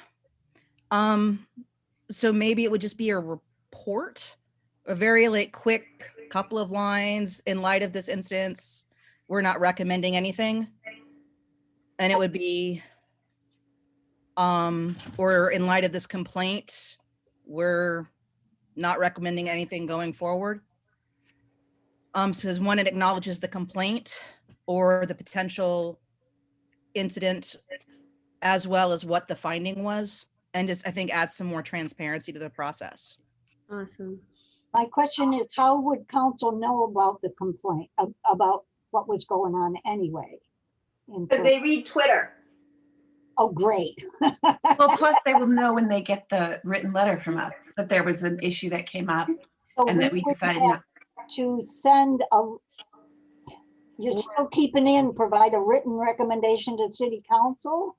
So maybe it would just be a report, a very quick couple of lines in light of this instance. we're not recommending anything. And it would be, or in light of this complaint, we're not recommending anything going forward. Says one, it acknowledges the complaint or the potential incident, as well as what the finding was, and just, I think, add some more transparency to the process. Awesome. My question is, how would council know about the complaint, about what was going on anyway? Because they read Twitter. Oh, great. Well, plus they will know when they get the written letter from us that there was an issue that came up So and that we would decided have not. to send you're still keeping in, provide a written recommendation to city council?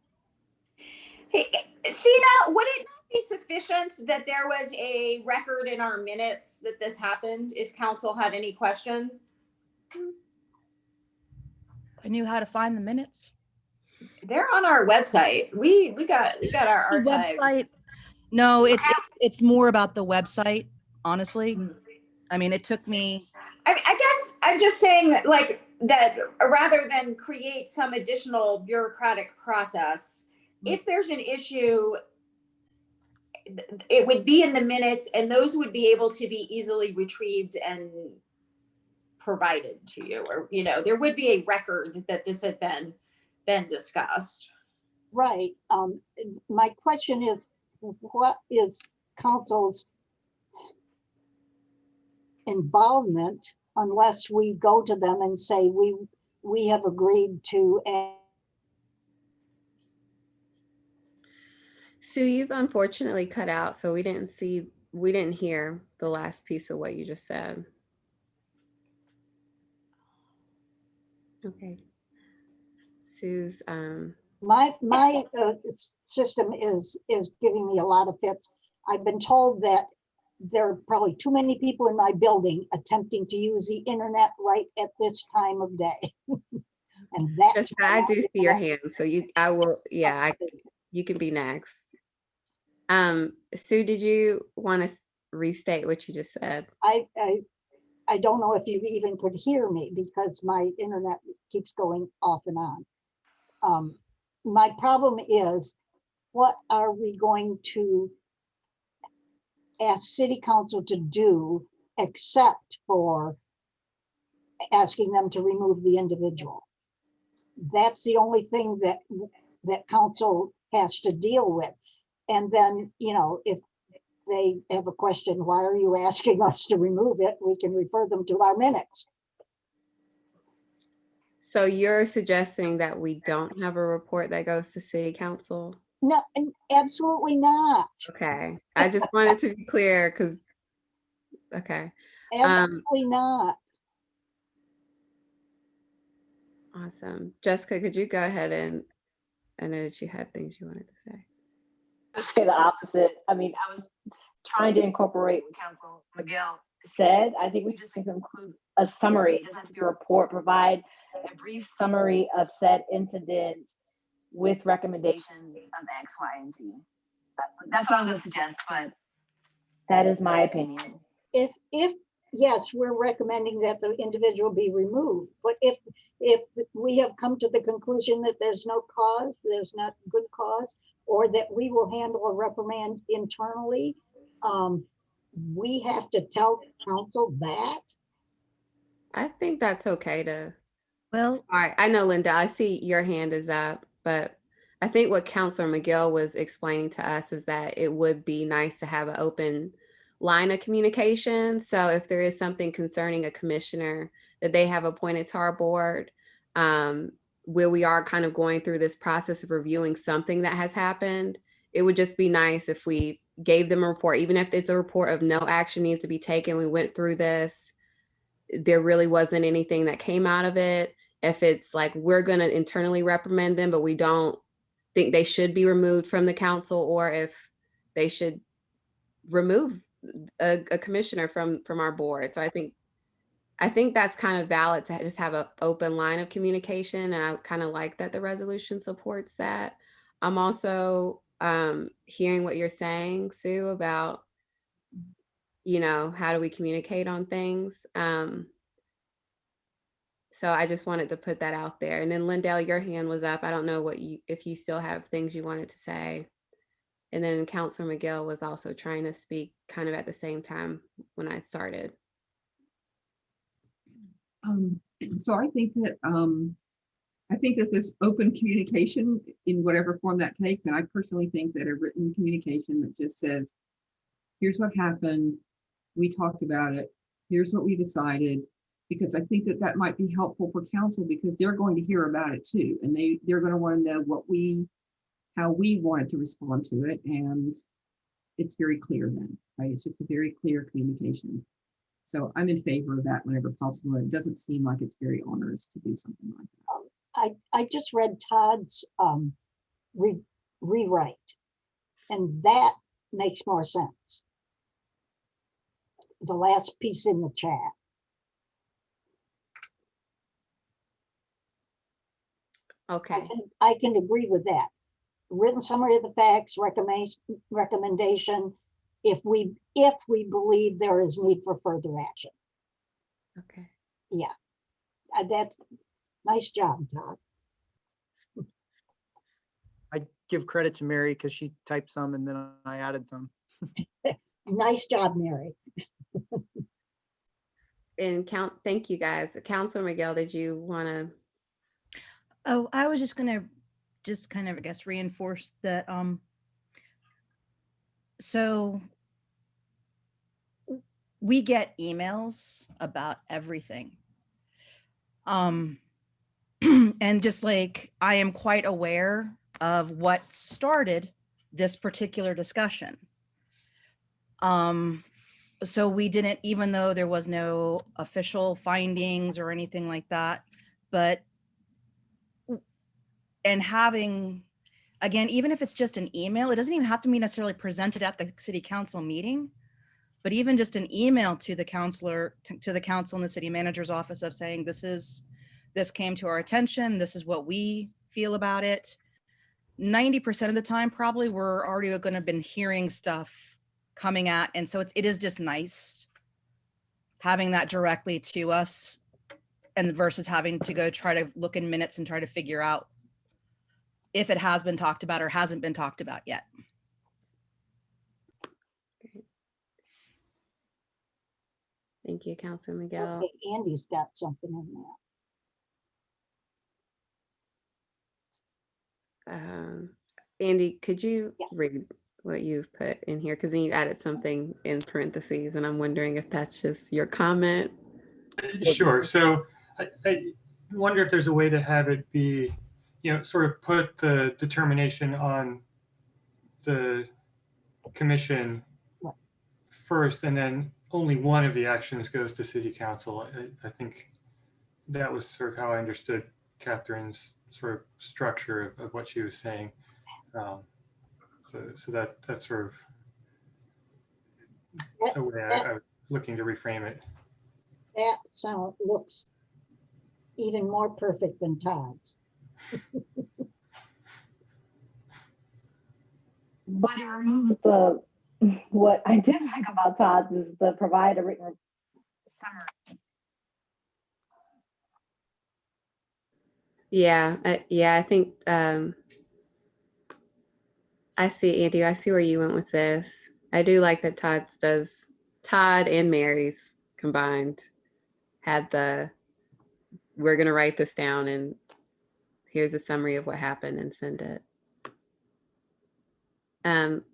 Hey, Sina, would it not be sufficient that there was a record in our minutes that this happened if council had any question? I knew how to find the minutes. They're on our website. We got our The archives. website. No, it's more about the website, honestly. I mean, it took me. I guess I'm just saying, like, that rather than create some additional bureaucratic process, if there's an issue, it would be in the minutes and those would be able to be easily retrieved and provided to you, or, you know, there would be a record that this had been discussed. Right. My question is, what is council's involvement unless we go to them and say, we have agreed to. Sue, you've unfortunately cut out, so we didn't hear the last piece of what you just said. Okay. Sue's My system is giving me a lot of fits. I've been told that there are probably too many people in my building attempting to use the internet right at this time of day. And that's I do see your hand, so you can be next. Sue, did you want to restate what you just said? I don't know if you even could hear me because my internet keeps going off and on. My problem is, what are we going to ask city council to do except for asking them to remove the individual? That's the only thing that council has to deal with. And then, you know, if they have a question, why are you asking us to remove it? We can refer them to our minutes. So you're suggesting that we don't have a report that goes to city council? No, absolutely not. Okay. I just wanted to be clear because, okay. Absolutely not. Awesome. Jessica, could you go ahead and, I know that you had things you wanted to say. I'd say the opposite. I mean, I was trying to incorporate what Council Miguel said. I think we just need to include a summary. It doesn't have to be a report. Provide a brief summary of said incident with recommendations of X, Y, and Z. That's what I'm going to suggest, but that is my opinion. If yes, we're recommending that the individual be removed, but if we have come to the conclusion that there's no cause, there's not good cause, or that we will handle a reprimand internally, we have to tell council that. I think that's okay to. Well, all right. I know, Linda, I see your hand is up, but I think what Councilor McGill was explaining to us is that it would be nice to have an open line of communication. So if there is something concerning a commissioner that they have appointed to our board, where we are kind of going through this process of reviewing something that has happened, it would just be nice if we gave them a report, even if it's a report of no action needs to be taken. We went through this. There really wasn't anything that came out of it. If it's like, we're going to internally reprimand them, but we don't think they should be removed from the council, or if they should remove a commissioner from our board. So I think that's kind of valid to just have an open line of communication. And I kind of like that the resolution supports that. I'm also hearing what you're saying, Sue, about, you know, how do we communicate on things? So I just wanted to put that out there. And then Lindell, your hand was up. I don't know if you still have things you wanted to say. And then Councilor McGill was also trying to speak kind of at the same time when I started. So I think that this open communication in whatever form that takes, and I personally think that a written communication that just says, here's what happened, we talked about it, here's what we decided, because I think that that might be helpful for council because they're going to hear about it too. And they're going to want to know how we wanted to respond to it. And it's very clear then, right? It's just a very clear communication. So I'm in favor of that whenever possible. It doesn't seem like it's very onerous to do something like that. I just read Todd's rewrite, and that makes more sense. The last piece in the chat. Okay. I can agree with that. Written summary of the facts, recommendation, if we believe there is need for further action. Okay. Yeah, that's nice job, Todd. I give credit to Mary because she typed some and then I added some. Nice job, Mary. And thank you guys. Councilor Miguel, did you want to? Oh, I was just gonna kind of, I guess, reinforce that. So we get emails about everything. And just like, I am quite aware of what started this particular discussion. So we didn't, even though there was no official findings or anything like that, but, and having, again, even if it's just an email, it doesn't even have to be necessarily presented at the city council meeting, but even just an email to the counselor, to the council and the city manager's office of saying, this came to our attention, this is what we feel about it. 90% of the time, probably we're already going to have been hearing stuff coming at, and so it is just nice having that directly to us, and versus having to go try to look in minutes and try to figure out if it has been talked about or hasn't been talked about yet. Thank you, Councilor Miguel. Okay, Andy's got something in there. Andy, could you read what you've put in here? Because then you added something in parentheses, and I'm wondering if that's just your comment. Sure. So I wonder if there's a way to have it be, sort of put the determination on the commission first, and then only one of the actions goes to city council. I think that was sort of how I understood Catherine's sort of structure of what she was saying. So that's sort of the way I was looking to reframe it. That sound looks even more perfect than Todd's. But it removes what I did like about Todd's is the provide a written summary. Yeah, I think I see, Andy. I see where you went with this. I do like that Todd and Mary's combined had we're gonna write this down and here's a summary of what happened and send it.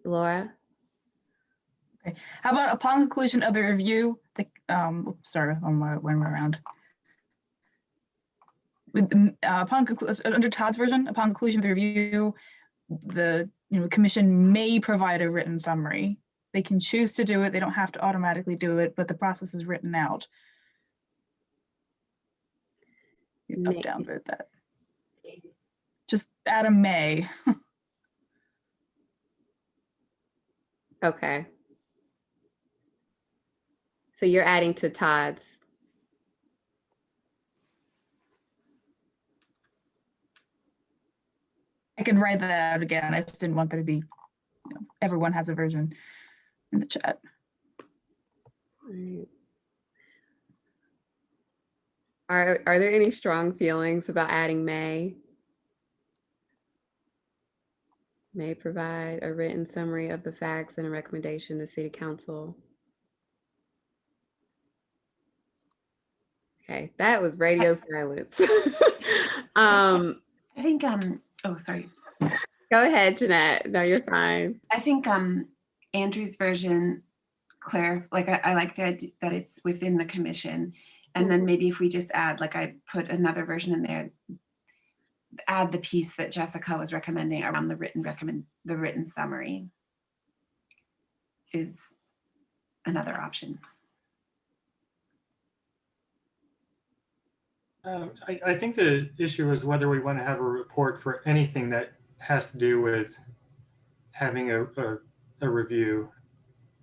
Laura? Okay. How about upon conclusion of the review, sorry, one way around. Under Todd's version, upon conclusion of the review, the commission may provide a written summary. They can choose to do it. They don't have to automatically do it, but the process is written out. Up, down, vote that. Just add a may. Okay. So you're adding to Todd's. I could write that out again. I just didn't want there to be, everyone has a version in the chat. Are there any strong feelings about adding may? May provide a written summary of the facts and a recommendation to City Council. Okay, that was radio silence. I think, oh, sorry. Go ahead, Jeanette. No, you're fine. I think Andrew's version, Claire, like I like the idea that it's within the commission. And then maybe if we just add, like I put another version in there, add the piece that Jessica was recommending around the written summary is another option. I think the issue is whether we want to have a report for anything that has to do with having a review,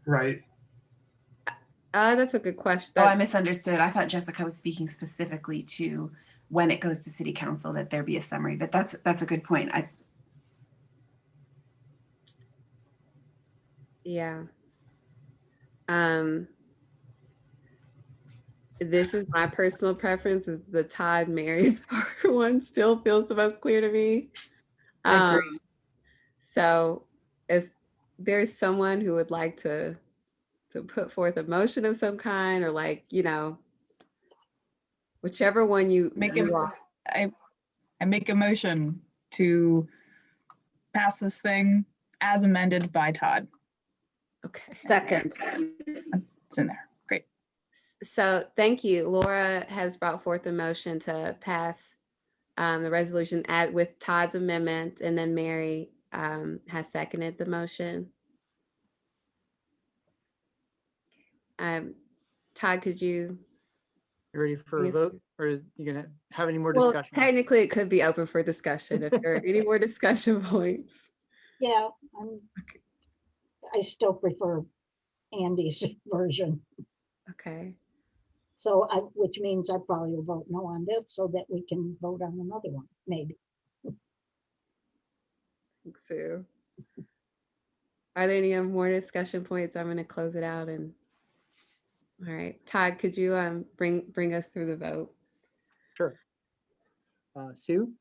right? That's a good question. Oh, I misunderstood. I thought Jessica was speaking specifically to when it goes to City Council that there be a summary, but that's a good point. Yeah. This is my personal preference, is the Todd Mary one still feels the most clear to me. I agree. So if there's someone who would like to put forth a motion of some kind, or like, you know, whichever one you want. I make a motion to pass this thing as amended by Todd. Okay. Second. It's in there. Great. So thank you. Laura has brought forth a motion to pass the resolution with Todd's amendment, and then Mary has seconded the motion. Todd, could you? You ready for a Yes. vote, or is you gonna have any more Well, discussion? technically, it could be open for discussion if there are any more discussion points. Yeah, I still prefer Andy's version. Okay. So which means I probably will vote no on this so that we can vote on another one, maybe. So, are there any more discussion points? I'm going to close it out. And all right, Todd, could you bring us through the vote? Sure. Sue?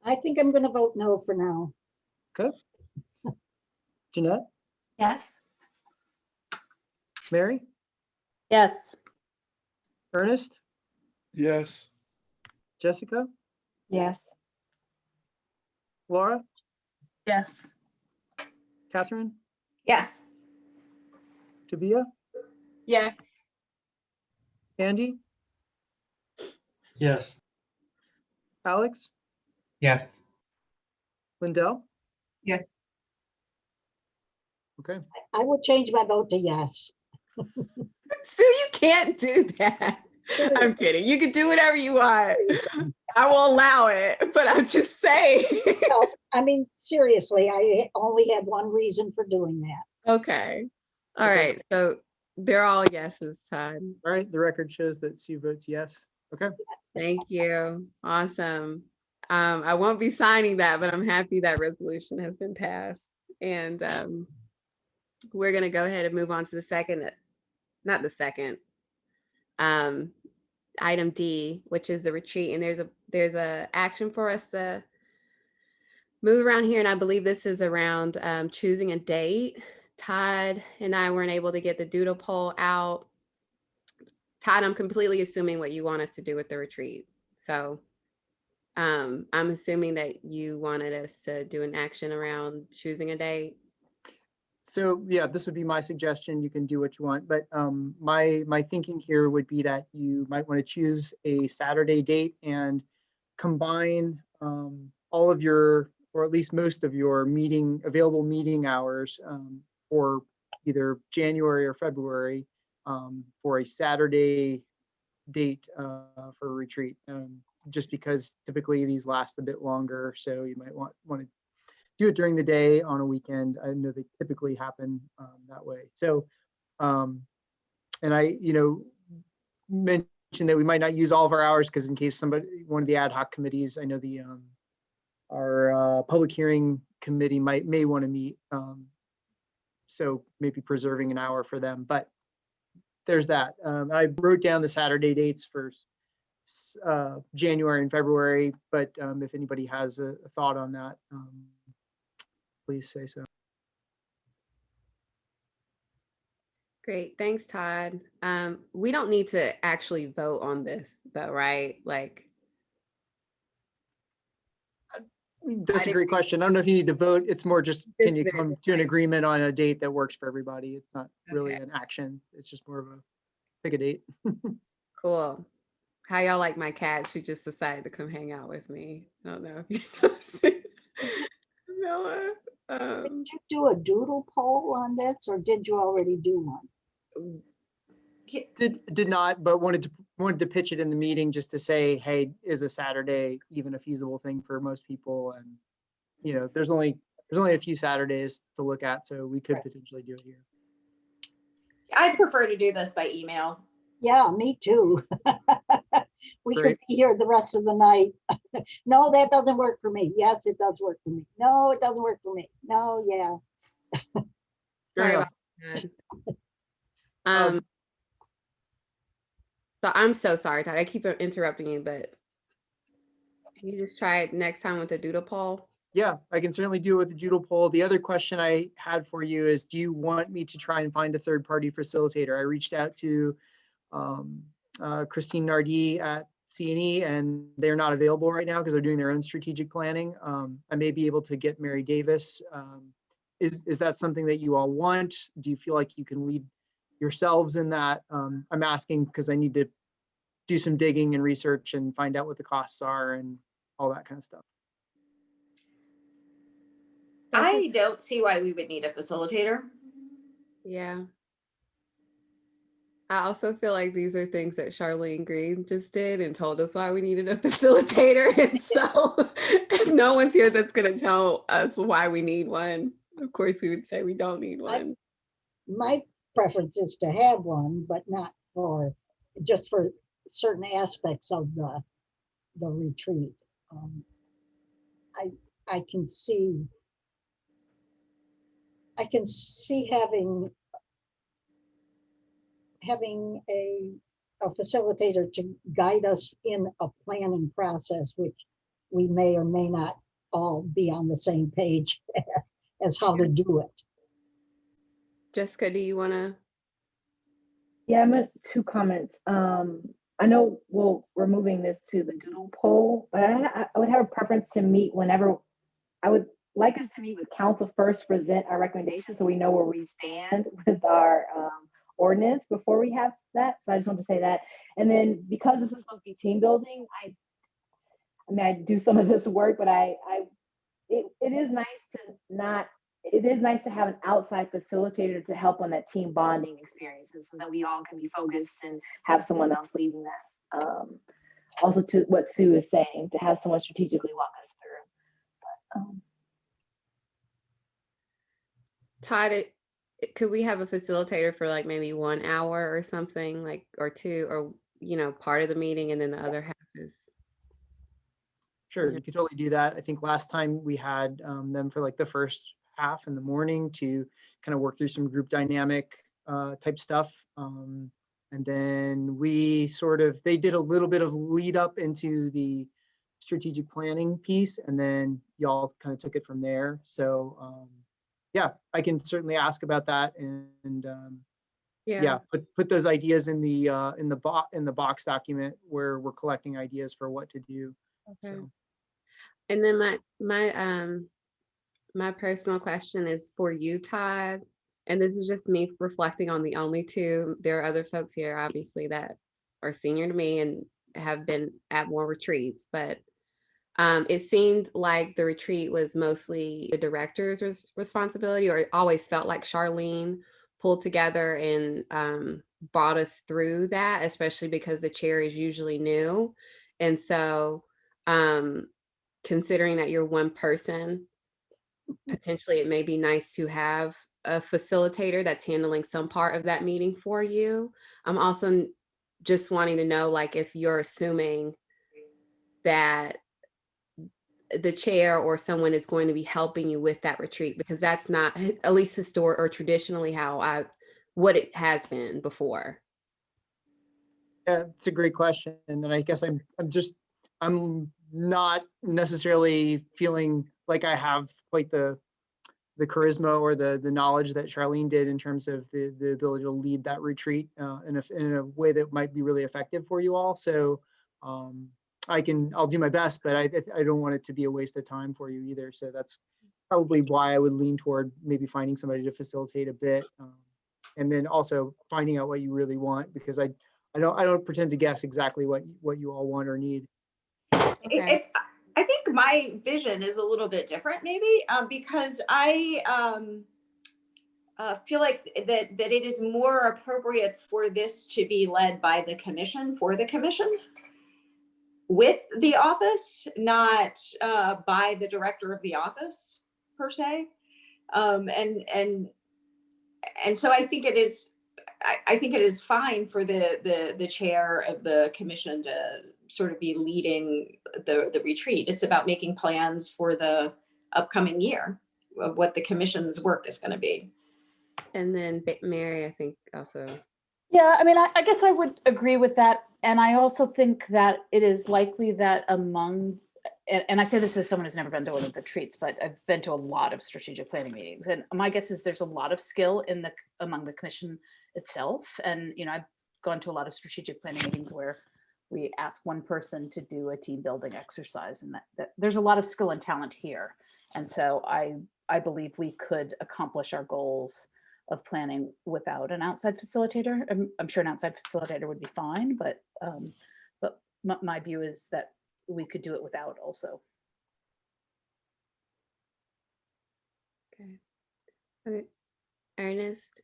I think I'm going to vote no for now. Okay. Jeanette? Yes. Mary? Yes. Ernest? Yes. Jessica? Yes. Laura? Yes. Catherine? Yes. Tabia? Yes. Andy? Yes. Alex? Yes. Lindell? Yes. Okay. I would change my vote to yes. Sue, you can't do that. I'm kidding. You can do whatever you want. I will allow it, but I'm just saying. No, I mean, seriously, I only had one reason for doing that. Okay. All Okay. right. So they're all yeses, Todd. All right, the record shows that Sue votes yes. Okay. Thank you. Awesome. I won't be signing that, but I'm happy that resolution has been passed. And we're going to go ahead and move on to the second, not the second, item D, which is the retreat. And there's a action for us to move around here. And I believe this is around choosing a date. Todd and I weren't able to get the doodle poll out. Todd, I'm completely assuming what you want us to do with the retreat. So I'm assuming that you wanted us to do an action around choosing a date. So yeah, this would be my suggestion. You can do what you want, but my thinking here would be that you might want to choose a Saturday date and combine all of your, or at least most of your available meeting hours for either January or February for a Saturday date for a retreat. Just because typically these last a bit longer, so you might want to do it during the day on a weekend. I know they typically happen that way. So, and I, mentioned that we might not use all of our hours because in case one of the ad hoc committees, I know our public hearing committee may want to meet. So maybe preserving an hour for them, but there's that. I wrote down the Saturday dates for January and February, but if anybody has a thought on that, please say so. Great, thanks, Todd. We don't need to actually vote on this though, right? Like, That's a great question. I don't know if you need to vote. It's more just, can you It's come to an agreement on a date that works for everybody? It's not really Okay. an action. It's just more of a pick a date. cool. How y'all like my cat? She just decided to come hang out with me. I don't know if you noticed it. Camilla, Did you do a doodle poll on this, or did you already do one? Did not, but wanted to pitch it in the meeting just to say, hey, is a Saturday even a feasible thing for most people? And you know, there's only a few Saturdays to look at, so we could potentially do it here. I'd prefer to do this by email. Yeah, me too. We Great. could be here the rest of the night. No, that doesn't work for me. Yes, it does work for me. No, it doesn't work for me. No, yeah. Fair Sorry enough. about that. So I'm so sorry, Todd. I keep interrupting you, but can you just try it next time with the doodle poll? Yeah, I can certainly do it with the doodle poll. The other question I had for you is, do you want me to try and find a third-party facilitator? I reached out to Christine Nardi at C&E, and they're not available right now because they're doing their own strategic planning. I may be able to get Mary Davis. Is that something that you all want? Do you feel like you can lead yourselves in that? I'm asking because I need to do some digging and research and find out what the costs are and all that kind of stuff. I don't see why we would need a facilitator. Yeah. I also feel like these are things that Charlene Green just did and told us why we needed a facilitator. And so if no one's here that's going to tell us why we need one, of course we would say we don't need one. My preference is to have one, but not for, just for certain aspects of the retreat. I can see having a facilitator to guide us in a planning process, which we may or may not all be on the same page as how to do it. Jessica, do you want to? Yeah, I meant 2 comments. I know we're moving this to the doodle poll, but I would have a preference to meet whenever. I would like us to meet with council first, present our recommendations so we know where we stand with our ordinance before we have that. So I just want to say that. And then because this is supposed to be team building, I mean, I do some of this work, but it is nice to have an outside facilitator to help on that team bonding experiences so that we all can be focused and have someone else leading that. Also to what Sue is saying, to have someone strategically walk us through. Todd, could we have a facilitator for like maybe 1 hour or something, like, or 2, or, you know, part of the meeting and then the other half is. Sure, you could totally do that. I think last time we had them for like the first half in the morning to kind of work through some group dynamic type stuff. And then they did a little bit of lead up into the strategic planning piece, and then y'all kind of took it from there. So yeah, I can certainly ask about that, and yeah, put those ideas in the box document where we're collecting ideas for what to do. Okay. So. And then my personal question is for you, Todd, and this is just me reflecting on the only 2. There are other folks here, obviously, that are senior to me and have been at more retreats, but it seemed like the retreat was mostly the director's responsibility, or it always felt like Charlene pulled together and brought us through that, especially because the chair is usually new. And so considering that you're one person, potentially it may be nice to have a facilitator that's handling some part of that meeting for you. I'm also just wanting to know, like, if you're assuming that the chair or someone is going to be helping you with that retreat, because that's not, at least historic or traditionally, what it has been before. Yeah, it's a great question. And I guess I'm not necessarily feeling like I have quite the charisma or the knowledge that Charlene did in terms of the ability to lead that retreat in a way that might be really effective for you all. So I'll do my best, but I don't want it to be a waste of time for you either. So that's probably why I would lean toward maybe finding somebody to facilitate a bit. And then also finding out what you really want, because I don't pretend to guess exactly what you all want or need. I think my vision is a little bit different, maybe, because I feel like that it is more appropriate for this to be led by the commission, for the commission, with the office, not by the director of the office per se. And so I think it is. I think it is fine for the chair of the commission to sort of be leading the retreat. It's about making plans for the upcoming year of what the commission's work is going to be. And then Mary, I think also. Yeah, I mean, I guess I would agree with that. And I also think that it is likely that among, and I say this as someone who's never been to one of the retreats, but I've been to a lot of strategic planning meetings. And my guess is there's a lot of skill among the commission itself. And, I've gone to a lot of strategic planning meetings where we ask one person to do a team building exercise, and that there's a lot of skill and talent here. And so I believe we could accomplish our goals of planning without an outside facilitator. I'm sure an outside facilitator would be fine, but my view is that we could do it without also. Okay. All right. Ernest.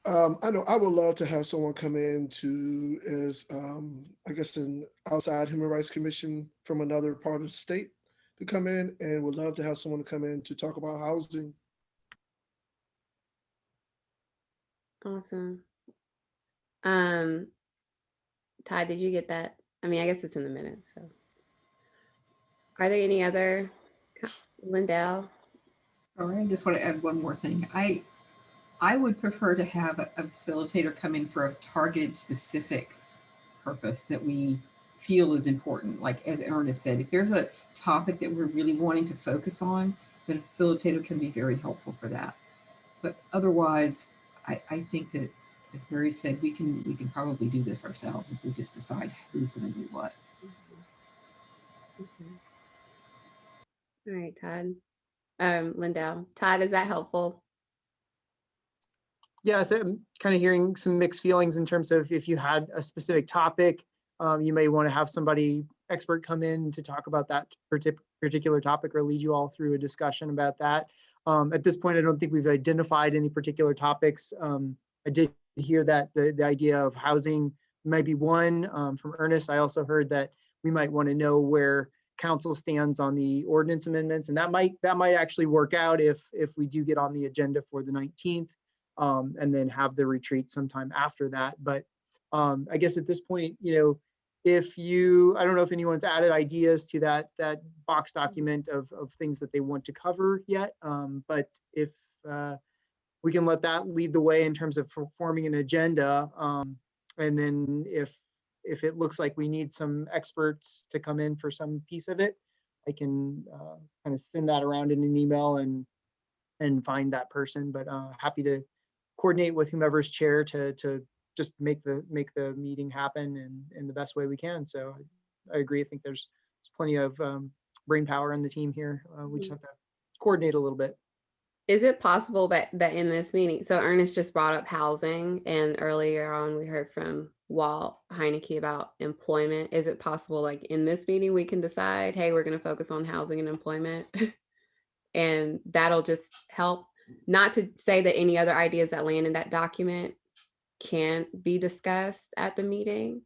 I know I would love to have someone come in as I guess an outside human rights commission from another part of the state to come in, and would love to have someone to come in to talk about housing. Awesome. Ty, did you get that? I mean, I guess it's in the minutes. So, are there any other? Lindell? Sorry, I just want to add one more thing. I would prefer to have a facilitator come in for a targeted specific purpose that we feel is important. Like as Ernest said, if there's a topic that we're really wanting to focus on, then a facilitator can be very helpful for that. But otherwise, I think that, as Mary said, we can probably do this ourselves if we just decide who's going to do what. Okay. All right, Todd. Lindell. Todd, is that helpful? Yeah, so I'm kind of hearing some mixed feelings in terms of if you had a specific topic, you may want to have somebody expert come in to talk about that particular topic or lead you all through a discussion about that. At this point, I don't think we've identified any particular topics. I did hear that the idea of housing might be one from Ernest. I also heard that we might want to know where council stands on the ordinance amendments, and that might actually work out if we do get on the agenda for the 19th. And then have the retreat sometime after that. But I guess at this point, if I don't know if anyone's added ideas to that box document of things that they want to cover yet, but if we can let that lead the way in terms of forming an agenda, and then if it looks like we need some experts to come in for some piece of it, I can kind of send that around in an email and find that person. But happy to coordinate with whomever's chair to just make the meeting happen in the best way we can. So I agree. I think there's plenty of brain power in the team here. We just have to coordinate a little bit. Is it possible that in this meeting, so Ernest just brought up housing, and earlier on we heard from Walt Heineke about employment. Is it possible, like in this meeting, we can decide, hey, we're going to focus on housing and employment, and that'll just help? Not to say that any other ideas that land in that document can't be discussed at the meeting,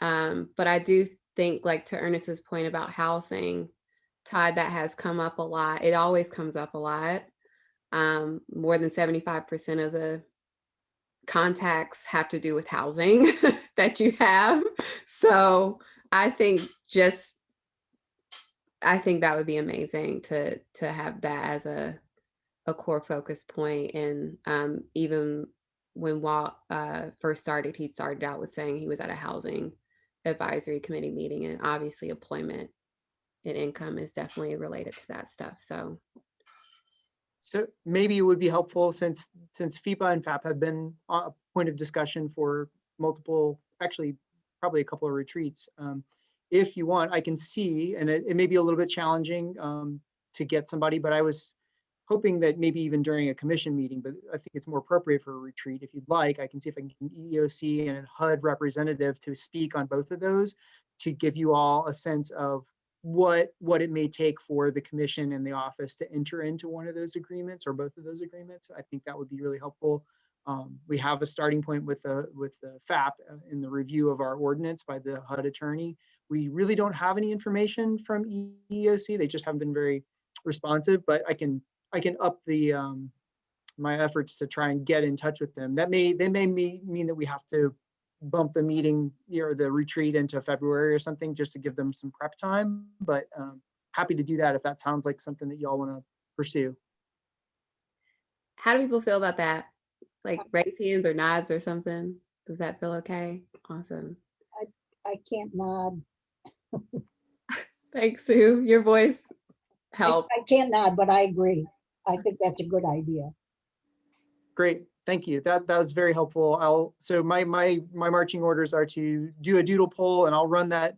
but I do think, like to Ernest's point about housing, Todd, that has come up a lot. It always comes up a lot. More than 75% of the contacts have to do with housing that you have. So I think that would be amazing to have that as a core focus point, and even when Walt first started, he started out with saying he was at a housing advisory committee meeting, and obviously employment and income is definitely related to that stuff. So maybe it would be helpful, since FIPA and FAP have been a point of discussion for multiple, actually probably a couple of retreats. If you want, I can see, and it may be a little bit challenging to get somebody, but I was hoping that maybe even during a commission meeting, but I think it's more appropriate for a retreat. If you'd like, I can see if I can get an EEOC and a HUD representative to speak on both of those, to give you all a sense of what it may take for the commission and the office to enter into one of those agreements or both of those agreements. I think that would be really helpful. We have a starting point with the FAP in the review of our ordinance by the HUD attorney. We really don't have any information from EEOC. They just haven't been very responsive, but I can up the my efforts to try and get in touch with them. They may mean that we have to bump the meeting or the retreat into February or something, just to give them some prep time, but happy to do that if that sounds like something that y'all want to pursue. how do people feel about that? Like raise hands or nods or something? Does that feel okay? Awesome. I can't nod. Thanks, Sue. Your voice helped. I can't nod, but I agree. I think that's a good idea. Great, thank you. That was very helpful. So my marching orders are to do a doodle poll, and I'll run that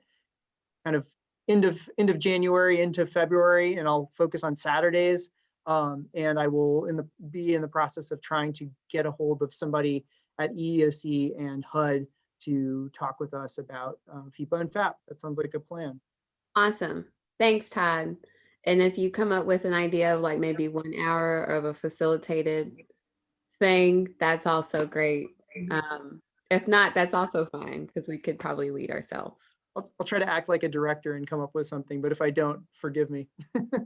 kind of end of January into February, and I'll focus on Saturdays. And I will be in the process of trying to get a hold of somebody at EEOC and HUD to talk with us about FIPA and FAP. That sounds like a plan. Awesome. Thanks, Todd. And if you come up with an idea of like maybe 1 hour of a facilitated thing, that's also great. If not, that's also fine, because we could probably lead ourselves. I'll try to act like a director and come up with something, but if I don't, forgive me.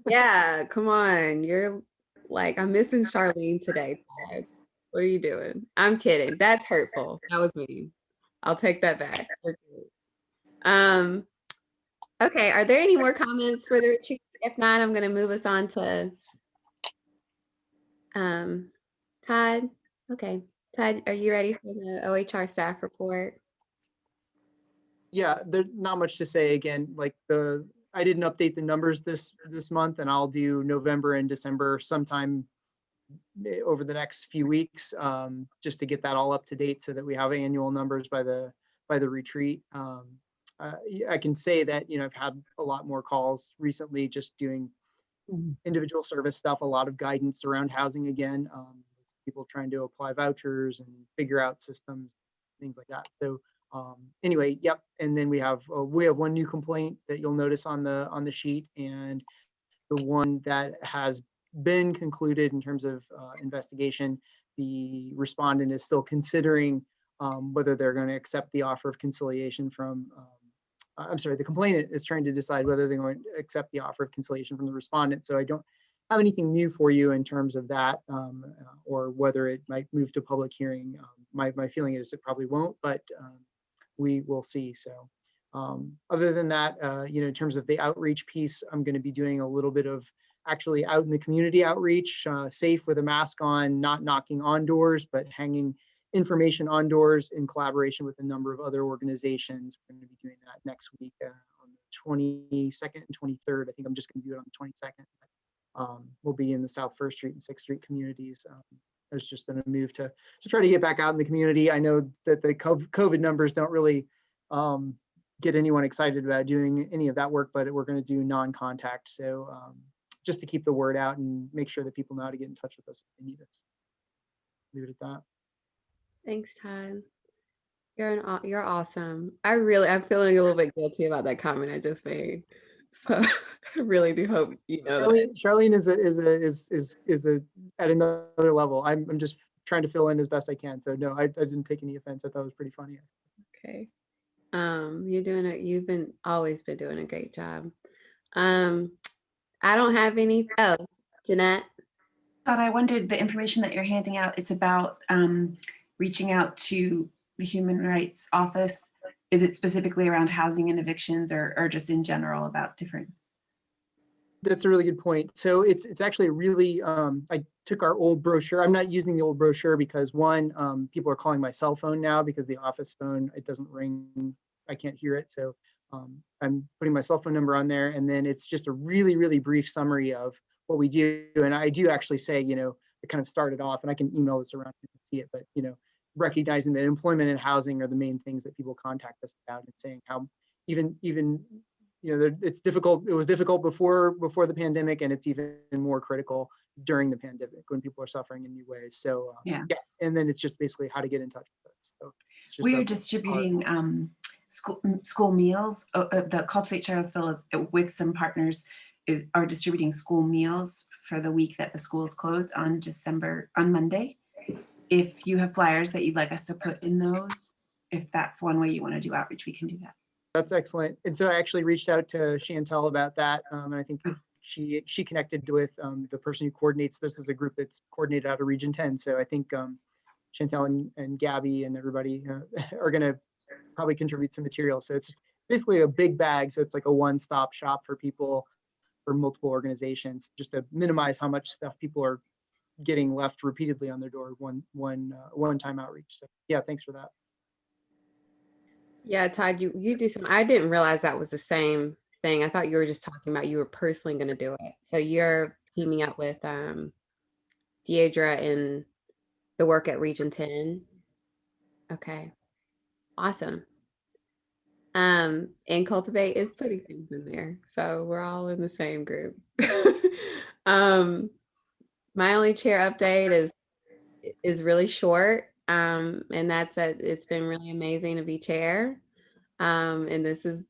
Yeah, come on. You're like, I'm missing Charlene today, Todd. What are you doing? I'm kidding. That's hurtful. That was mean. I'll take that back. Okay, are there any more comments for the retreat? If not, I'm going to move us on to Todd. Okay, Todd, are you ready for the OHR staff report? Yeah, there's not much to say. Again, like I didn't update the numbers this month, and I'll do November and December sometime over the next few weeks, just to get that all up to date so that we have annual numbers by the retreat. I can say that, I've had a lot more calls recently, just doing individual service stuff, a lot of guidance around housing again, people trying to apply vouchers and figure out systems, things like that. So anyway, yep. And then we have one new complaint that you'll notice on the sheet, and the one that has been concluded in terms of investigation. The respondent is still considering whether they're going to accept the offer of conciliation from I'm sorry, the complainant is trying to decide whether they're going to accept the offer of conciliation from the respondent. So I don't have anything new for you in terms of that, or whether it might move to public hearing. My feeling is it probably won't, but we will see. So other than that, in terms of the outreach piece, I'm going to be doing a little bit of actually out in the community outreach, safe with a mask on, not knocking on doors, but hanging information on doors in collaboration with a number of other organizations. We're going to be doing that next week on the 22nd and 23rd. I think I'm just going to do it on the 22nd. We'll be in the South 1st Street and 6th Street communities. There's just been a move to try to get back out in the community. I know that the COVID numbers don't really get anyone excited about doing any of that work, but we're going to do non-contact. So just to keep the word out and make sure that people know how to get in touch with us if they need us. Leave it at that. Thanks, Todd. You're awesome. I'm feeling a little bit guilty about that comment I just made. So I really do hope you know that. Charlene is at another level. I'm just trying to fill in as best I can. So no, I didn't take any offense. I thought it was pretty funny. Okay. You've always been doing a great job. I don't have any. Oh, Jeanette. But I wondered, the information that you're handing out, it's about reaching out to the Human Rights Office. Is it specifically around housing and evictions, or just in general about different? That's a really good point. So it's actually really, I took our old brochure. I'm not using the old brochure because one, people are calling my cell phone now because the office phone, it doesn't ring. I can't hear it. So I'm putting my cell phone number on there, and then it's just a really, really brief summary of what we do. And I do actually say, it kind of started off, and I can email this around, you can see it, but recognizing that employment and housing are the main things that people contact us about, and saying how even it's difficult. It was difficult before the pandemic, and it's even more critical during the pandemic when people are suffering in new ways. So Yeah. And then it's just basically how to get in touch with us. So it's just We're distributing school meals. The Cultivate Charlottesville with some partners are distributing school meals for the week that the school is closed on Monday. If you have flyers that you'd like us to put in those, if that's one way you want to do outreach, we can do that. That's excellent. And so I actually reached out to Chantel about that. And I think she connected with the person who coordinates. This is a group that's coordinated out of Region 10. So I think Chantel and Gabby and everybody are going to probably contribute some material. So it's basically a big bag. So it's like a one-stop shop for people, for multiple organizations, just to minimize how much stuff people are getting left repeatedly on their door, one-time outreach. So yeah, thanks for that. Yeah, Todd, you do some, I didn't realize that was the same thing. I thought you were just talking about you were personally going to do it. So you're teaming up with Deidre in the work at Region 10. Okay, awesome. And Cultivate is putting things in there. So we're all in the same group. My only chair update is really short. And that's that it's been really amazing to be chair. And this is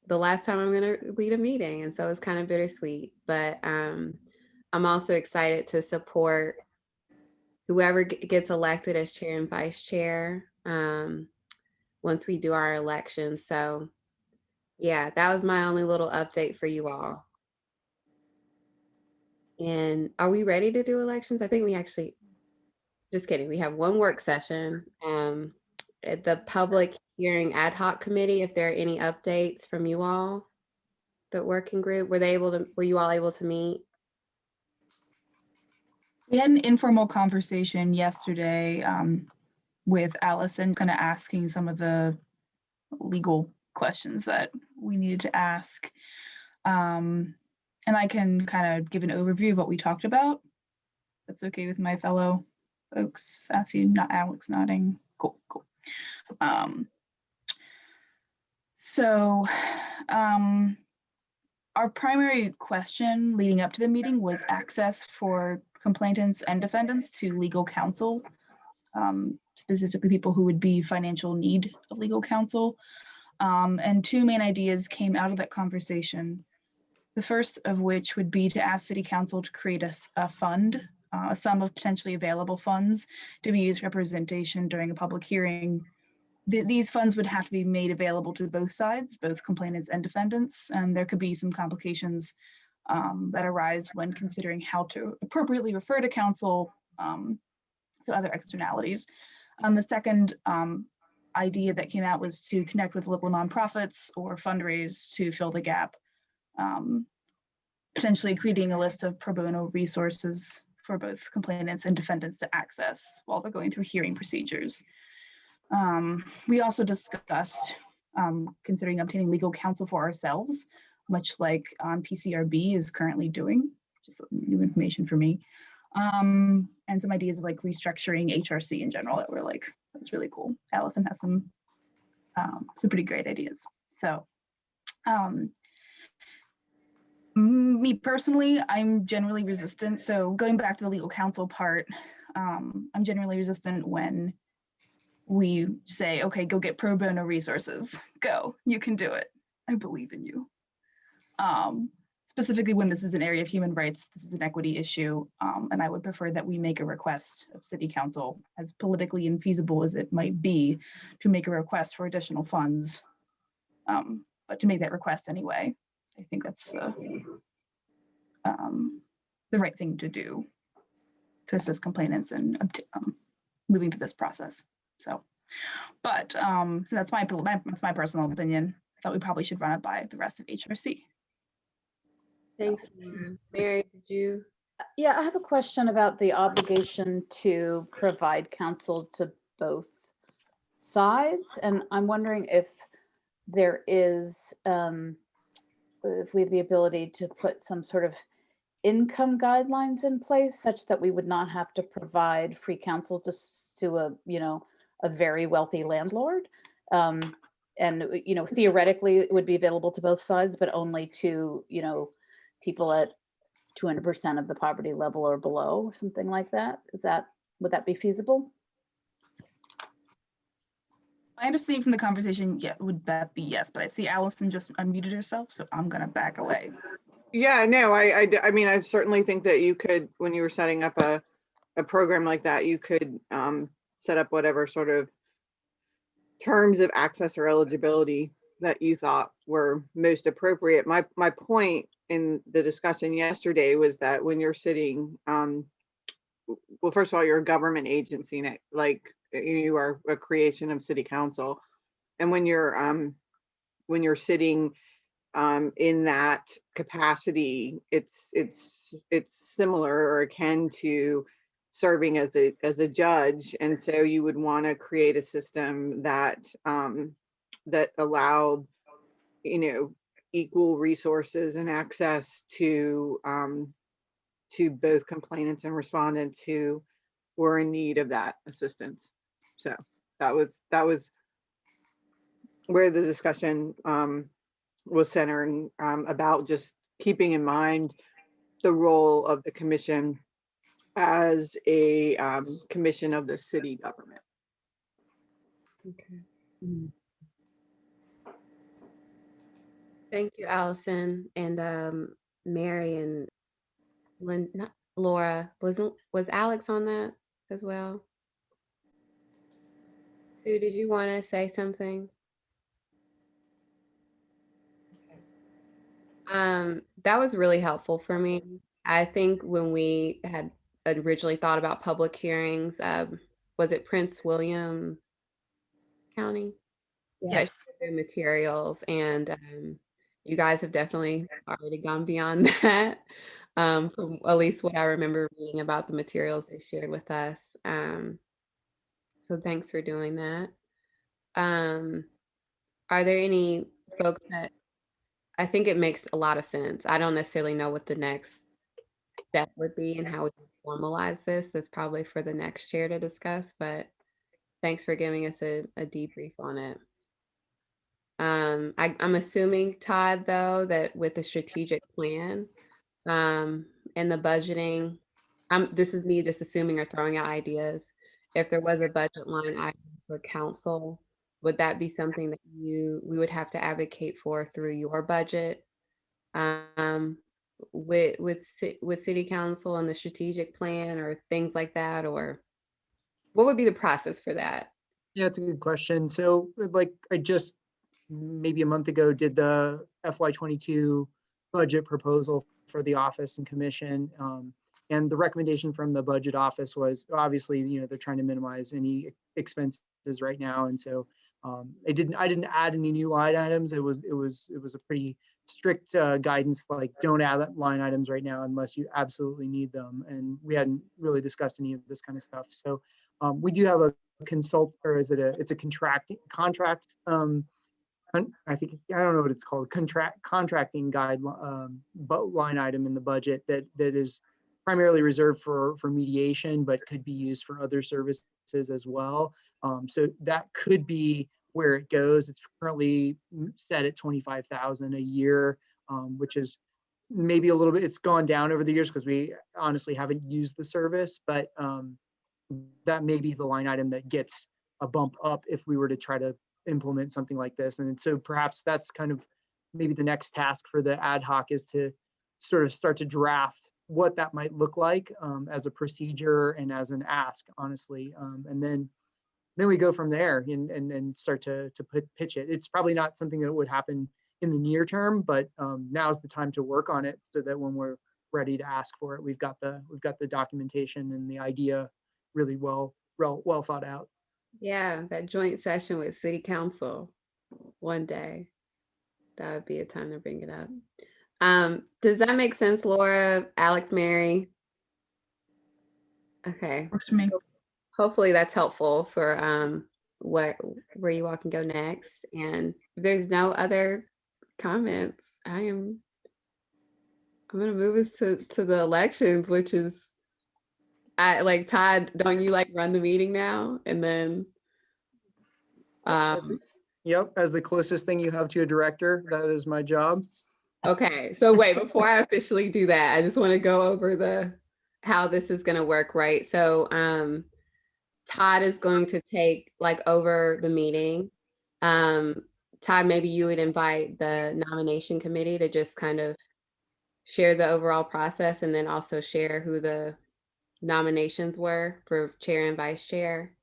the last time I'm going to lead a meeting. And so it's kind of bittersweet, but I'm also excited to support whoever gets elected as chair and vice chair once we do our election. So yeah, that was my only little update for you all. And are we ready to do elections? I think we actually, just kidding. We have one work session. At the public hearing ad hoc committee, if there are any updates from you all, the working group, were you all able to meet? We had an informal conversation yesterday with Allison, kind of asking some of the legal questions that we needed to ask. And I can kind of give an overview of what we talked about. That's okay with my fellow folks. I see not Alex nodding. Cool. So our primary question leading up to the meeting was access for complainants and defendants to legal counsel, specifically people who would be in financial need of legal counsel. And two main ideas came out of that conversation. The first of which would be to ask City Council to create a fund, a sum of potentially available funds to be used for representation during a public hearing. These funds would have to be made available to both sides, both complainants and defendants, and there could be some complications that arise when considering how to appropriately refer to counsel, so other externalities. The second idea that came out was to connect with local nonprofits or fundraise to fill the gap, potentially creating a list of pro bono resources for both complainants and defendants to access while they're going through hearing procedures. We also discussed considering obtaining legal counsel for ourselves, much like PCRB is currently doing, just new information for me, and some ideas of like restructuring HRC in general that were like, that's really cool. Allison has some pretty great ideas. So me personally, I'm generally resistant. So going back to the legal counsel part, I'm generally resistant when we say, okay, go get pro bono resources. Go, you can do it. I believe in you. Specifically when this is an area of human rights, this is an equity issue, and I would prefer that we make a request of City Council, as politically infeasible as it might be, to make a request for additional funds, but to make that request anyway. I think that's the right thing to do to assist complainants in moving through this process. So, but so that's my personal opinion. I thought we probably should run it by the rest of HRC. Thanks, Laura. Mary, did you? Yeah, I have a question about the obligation to provide counsel to both sides. And I'm wondering if there is, if we have the ability to put some sort of income guidelines in place such that we would not have to provide free counsel to a, a very wealthy landlord. And, theoretically it would be available to both sides, but only to, people at 200% of the poverty level or below, or something like that. Would that be feasible? My understanding from the conversation, yeah, would that be yes, but I see Allison just unmuted herself, so I'm gonna back away. Yeah, no, I mean, I certainly think that you could, when you were setting up a program like that, you could set up whatever sort of terms of access or eligibility that you thought were most appropriate. My point in the discussion yesterday was that when you're sitting, well, first of all, you're a government agency, like you are a creation of city council, and when you're sitting in that capacity, it's similar or akin to serving as a judge, and so you would want to create a system that that allowed, equal resources and access to both complainants and respondents who were in need of that assistance. So that was where the discussion was centering about just keeping in mind the role of the commission as a commission of the city government. Okay. Thank you, Allison, and Mary and Laura. Was Alex on that as well? Sue, did you want to say something? That was really helpful for me. I think when we had originally thought about public hearings, was it Prince William County? Yes. Their materials, and you guys have definitely already gone beyond that, from at least what I remember reading about the materials they shared with us. So thanks for doing that. Are there any folks that I think it makes a lot of sense? I don't necessarily know what the next step would be and how we formalize this. That's probably for the next chair to discuss, but thanks for giving us a debrief on it. I'm assuming, Todd, though, that with the strategic plan and the budgeting, this is me just assuming or throwing out ideas. If there was a budget line item for council, would that be something that we would have to advocate for through your budget with city council and the strategic plan or things like that? Or what would be the process for that? Yeah, it's a good question. So like I just maybe a month ago did the FY22 budget proposal for the office and commission. And the recommendation from the budget office was obviously, they're trying to minimize any expenses right now. And so I didn't add any new line items. It was a pretty strict guidance, like don't add line items right now unless you absolutely need them. And we hadn't really discussed any of this kind of stuff. So we do have a consult, or it's a contract I think, I don't know what it's called, contracting guide line item in the budget that is primarily reserved for mediation, but could be used for other services as well. So that could be where it goes. It's currently set at 25,000 a year, which is maybe a little bit, it's gone down over the years because we honestly haven't used the service, but that may be the line item that gets a bump up if we were to try to implement something like this. And so perhaps that's kind of maybe the next task for the ad hoc, is to sort of start to draft what that might look like as a procedure and as an ask, honestly. And then we go from there and start to pitch it. It's probably not something that would happen in the near term, but now's the time to work on it so that when we're ready to ask for it, we've got the documentation and the idea really well thought out. Yeah, that joint session with city council one day. That would be a time to bring it up. Does that make sense, Laura, Alex, Mary? Okay. Works for me. Hopefully that's helpful for where you all can go next. And if there's no other comments, I'm gonna move us to the elections, which is like Todd, don't you like run the meeting now? And then Yep, as the closest thing you have to a director, that is my job. okay, so wait, before I officially do that, I just want to go over how this is gonna work, right? So Todd is going to take over the meeting. Todd, maybe you would invite the nomination committee to just kind of share the overall process and then also share who the nominations were for chair and vice chair.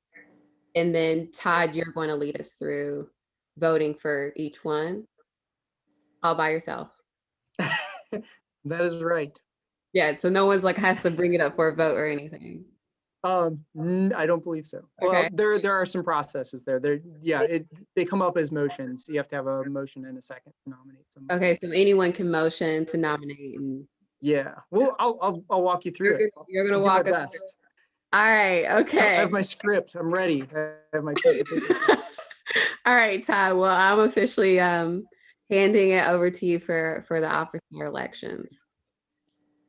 And then Todd, you're going to lead us through voting for each one all by yourself. That is right. Yeah, so no one's has to bring it up for a vote or anything. I don't believe so. Well, Okay. there are some processes there. They come up as motions. You have to have a motion and a second to nominate someone. Okay, so anyone can motion to nominate and yeah. Well, I'll walk you through it. You're gonna I'll do walk my us best. through. All right, okay. I have my script. I'm ready. I have my piece of paper. All right, Todd. Well, I'm officially handing it over to you for the officer elections.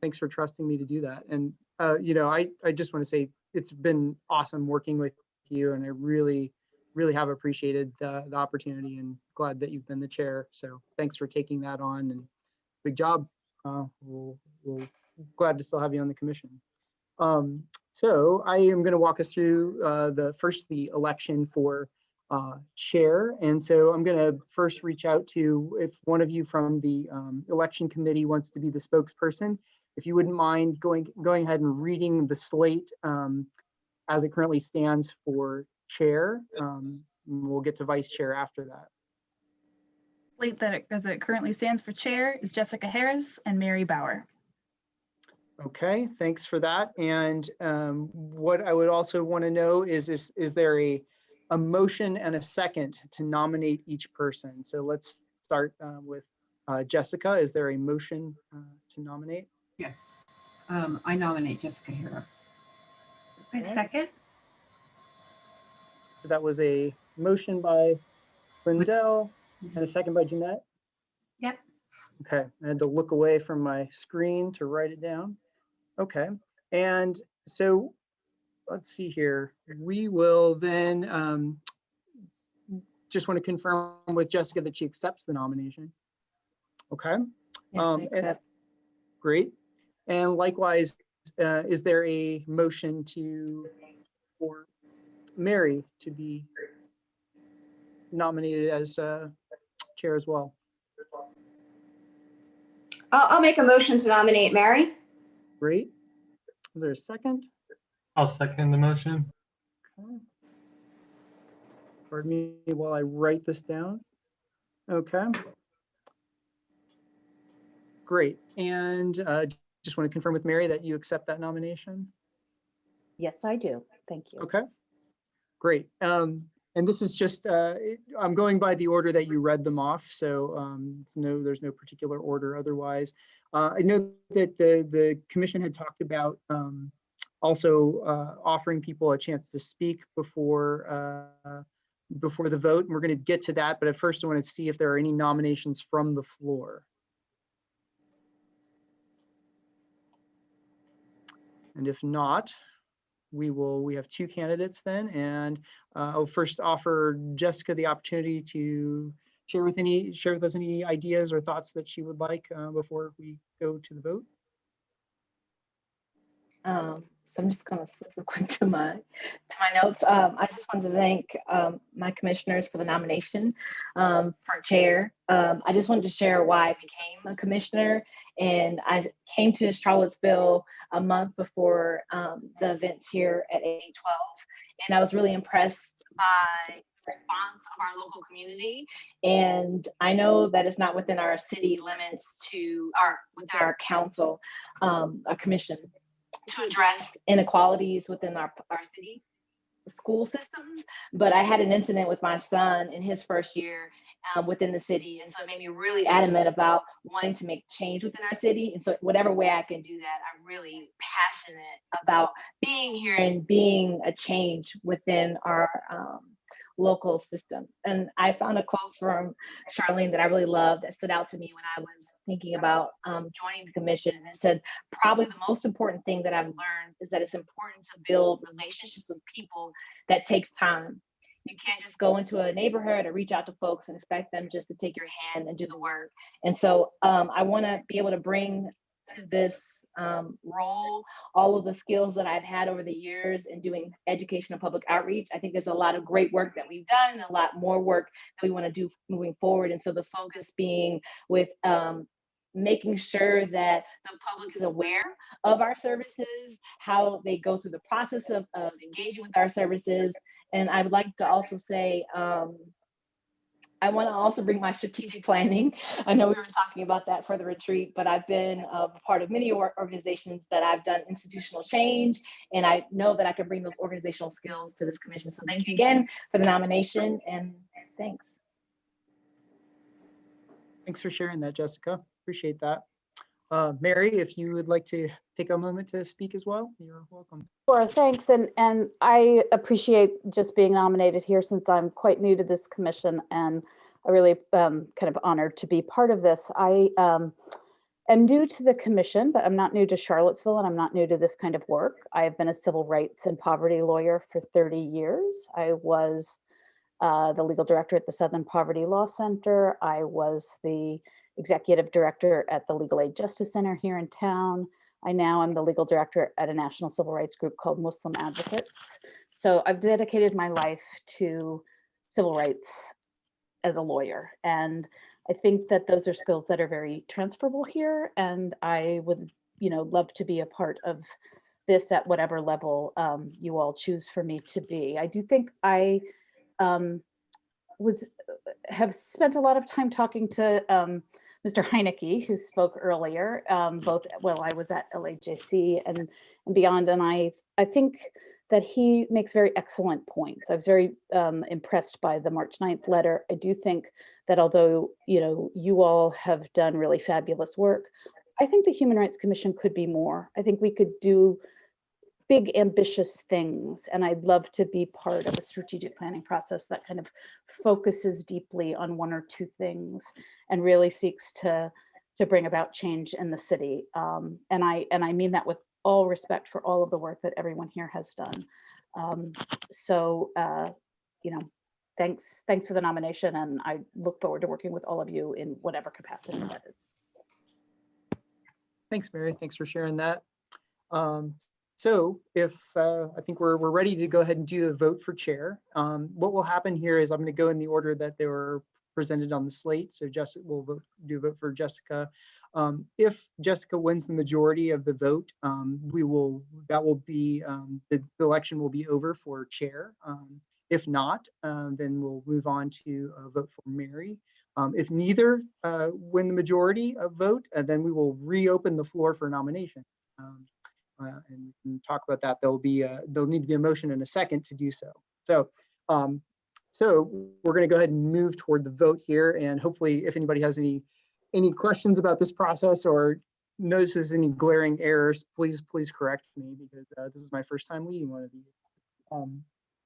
Thanks for trusting me to do that. And I just want to say it's been awesome working with you, and I really have appreciated the opportunity and glad that you've been the chair. So thanks for taking that on, and big job. We'll glad to still have you on the commission. So I am going to walk us through the election for chair. And so I'm going to first reach out to if one of you from the election committee wants to be the spokesperson. If you wouldn't mind going ahead and reading the slate as it currently stands for chair. We'll get to vice chair after that. Slate that as it currently stands for chair is Jessica Harris and Mary Bauer. Okay, thanks for that. And what I would also want to know is there a motion and a second to nominate each person? So let's start with Jessica. Is there a motion to nominate? Yes, I nominate Jessica Harris. I second. So that was a motion by Lindell and a second by Jeanette. Yep. Okay, I had to look away from my screen to write it down. Okay, and so let's see here. We will then just want to confirm with Jessica that she accepts the nomination. Okay. Yes, great. And likewise, is there a motion for Mary to be nominated as chair as well? I'll make a motion to nominate Mary. Great. Is there a second? I'll second the motion. Okay. Pardon me while I write this down. Okay. Great. And just want to confirm with Mary that you accept that nomination. Yes, I do. Thank you. Okay. Great. And this is just, I'm going by the order that you read them off. So there's no particular order otherwise. I know that the commission had talked about also offering people a chance to speak before the vote. And we're going to get to that. But at first I want to see if there are any nominations from the floor. And if not, we have two candidates then, and I'll first offer Jessica the opportunity to share with us any ideas or thoughts that she would like before we go to the vote. So I'm just going to slip real quick to my notes. I just wanted to thank my commissioners for the nomination for chair. I just wanted to share why I became a commissioner, and I came to Charlottesville a month before the events here at AA 12, and I was really impressed by the response of our local community. And I know that it's not within our city limits within our council, a commission, to address inequalities within our city school systems. But I had an incident with my son in his first year within the city. And so it made me really adamant about wanting to make change within our city. And so whatever way I can do that, I'm really passionate about being here and being a change within our local system. And I found a quote from Charlene that I really loved that stood out to me when I was thinking about joining the commission. And it said, probably the most important thing that I've learned is that it's important to build relationships with people that takes time. You can't just go into a neighborhood or reach out to folks and expect them just to take your hand and do the work. And so I want to be able to bring to this role all of the skills that I've had over the years in doing education and public outreach. I think there's a lot of great work that we've done and a lot more work that we want to do moving forward. And so the focus being with making sure that the public is aware of our services, how they go through the process of engaging with our services. And I would like to also say, I want to also bring my strategic planning. I know we were talking about that for the retreat, but I've been a part of many organizations that I've done institutional change, and I know that I can bring those organizational skills to this commission. So thank you again for the nomination, and thanks. Thanks for sharing that, Jessica. Appreciate that. Mary, if you would like to take a moment to speak as well, you're welcome. Sure, thanks. And I appreciate just being nominated here since I'm quite new to this commission, and I really kind of honored to be part of this. I am new to the commission, but I'm not new to Charlottesville, and I'm not new to this kind of work. I have been a civil rights and poverty lawyer for 30 years. I was the legal director at the Southern Poverty Law Center. I was the executive director at the Legal Aid Justice Center here in town. I now am the legal director at a national civil rights group called Muslim Advocates. So I've dedicated my life to civil rights as a lawyer. And I think that those are skills that are very transferable here. And I would, love to be a part of this at whatever level you all choose for me to be. I do think I have spent a lot of time talking to Mr. Heineke, who spoke earlier, both while I was at LAJC and beyond. And I think that he makes very excellent points. I was very impressed by the March 9th letter. I do think that although, you all have done really fabulous work, I think the Human Rights Commission could be more. I think we could do big, ambitious things. And I'd love to be part of a strategic planning process that kind of focuses deeply on one or two things and really seeks to bring about change in the city. And I mean that with all respect for all of the work that everyone here has done. Thanks for the nomination. And I look forward to working with all of you in whatever capacity that is. Thanks, Mary. Thanks for sharing that. So if I think we're ready to go ahead and do the vote for chair. What will happen here is I'm going to go in the order that they were presented on the slate. So Jessica will do a vote for Jessica. If Jessica wins the majority of the vote, the election will be over for chair. If not, then we'll move on to a vote for Mary. If neither win the majority of vote, then we will reopen the floor for nomination. And we can talk about that. There'll need to be a motion and a second to do so. So we're going to go ahead and move toward the vote here. And hopefully, if anybody has any questions about this process or notices any glaring errors, please correct me, because this is my first time leading one of these.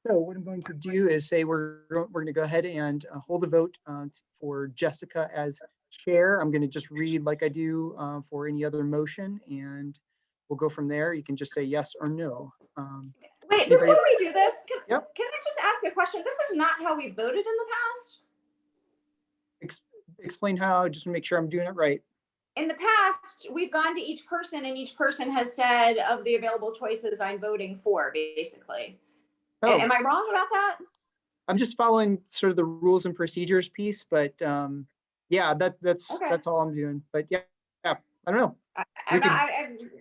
So what I'm going to do is say we're going to go ahead and hold the vote for Jessica as chair. I'm going to just read like I do for any other motion, and we'll go from there. You can just say yes or no. Wait, before we do this, can Yep. I just ask a question? This is not how we voted in the past. Explain how, just to make sure I'm doing it right. In the past, we've gone to each person and each person has said, of the available choices, I'm voting for, basically. Oh. Am I wrong about that? I'm just following sort of the rules and procedures piece, but yeah, that's all I'm doing. But yeah, I don't know.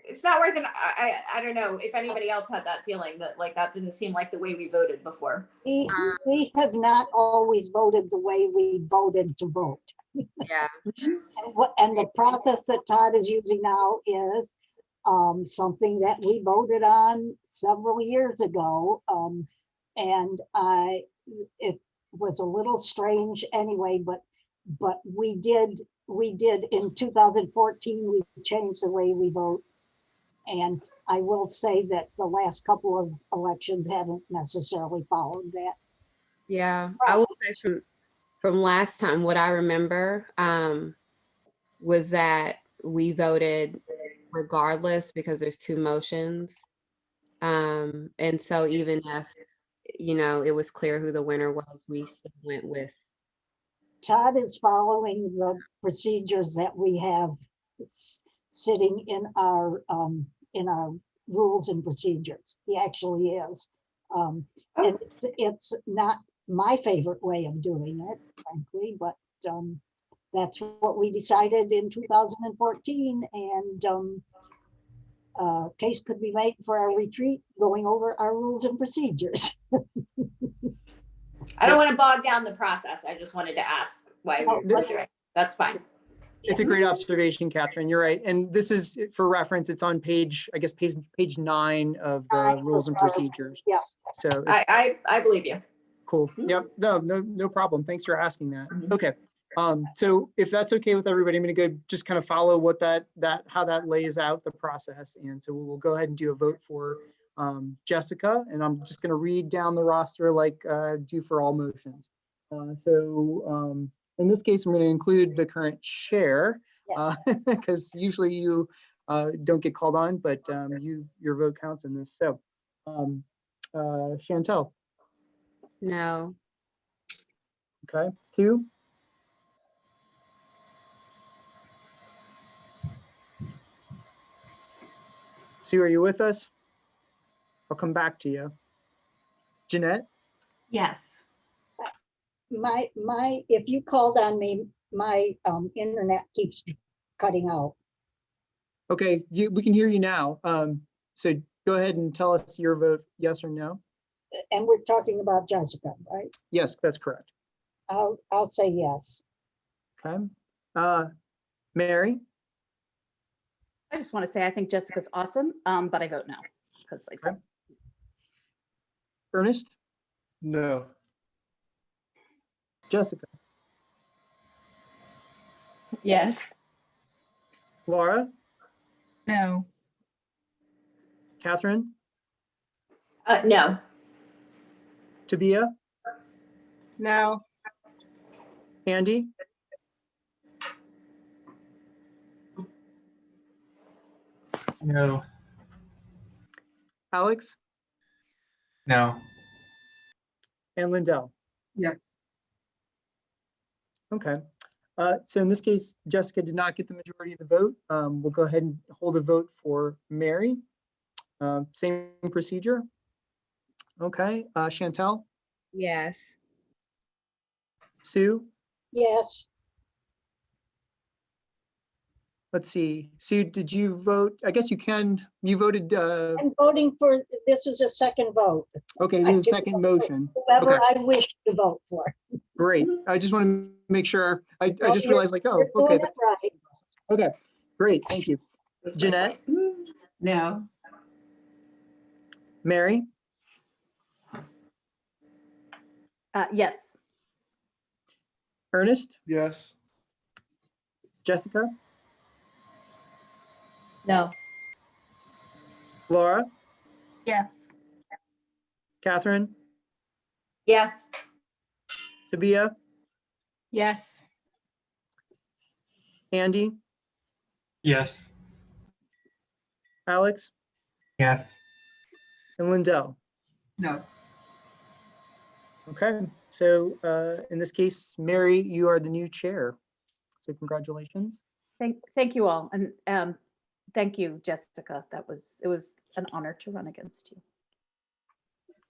It's not worth it. I don't know if anybody else had that feeling that that didn't seem like the way we voted before. We have not always voted the way we voted to vote. Yeah. And the process that Todd is using now is something that we voted on several years ago. And it was a little strange anyway, but but we did in 2014, we changed the way we vote. And I will say that the last couple of elections haven't necessarily followed that. Yeah, I will say from last time, what I remember was that we voted regardless because there's two motions. And so even if, you know, it was clear who the winner was, we still went with. Todd is following the procedures that we have sitting in our rules and procedures. He actually is. And it's not my favorite way of doing it, frankly, but that's what we decided in 2014. And case could be made for our retreat, going over our rules and procedures. I don't want to bog down the process. I just wanted to ask why we were doing it. That's fine. It's a great observation, Catherine. You're right. And this is for reference. It's on page 9 of the rules and procedures. Yeah. So I believe you. cool. Yep. No problem. Thanks for asking that. Okay. So if that's okay with everybody, I'm going to go just kind of follow what how that lays out the process. And so we'll go ahead and do a vote for Jessica, and I'm just going to read down the roster like do for all motions. So in this case, I'm going to include the current chair because usually you don't get called on, but your vote counts in this. So Chantel. No. Okay. Sue. Sue, are you with us? I'll come back to you. Jeanette? Yes. If you called on me, my internet keeps cutting out. Okay, we can hear you now. So go ahead and tell us your vote, yes or no. And we're talking about Jessica, right? Yes, that's correct. I'll say yes. Okay. Mary? I just want to say I think Jessica's awesome, but I vote no because Okay. Ernest? No. Jessica? Yes. Laura? No. Catherine? No. Tabia? No. Andy? No. Alex? No. And Lindell? Yes. Okay. So in this case, Jessica did not get the majority of the vote. We'll go ahead and hold a vote for Mary. Same procedure. Okay. Chantel? Yes. Sue? Yes. Let's see. Sue, did you vote? I guess you voted. I'm voting for, this is a second vote. Okay, this is a second motion. Whoever Okay. I wish to vote for. Great. I just want to make sure. I just you're- realized like, oh, You're okay. doing it right. Okay, great. Thank you. Jeanette? No. Mary? Yes. Ernest? Yes. Jessica? No. Laura? Yes. Catherine? Yes. Tabia? Yes. Andy? Yes. Alex? Yes. And Lindell? No. Okay, so in this case, Mary, you are the new chair. So congratulations. Thank you all, and thank you, Jessica. It was an honor to run against you.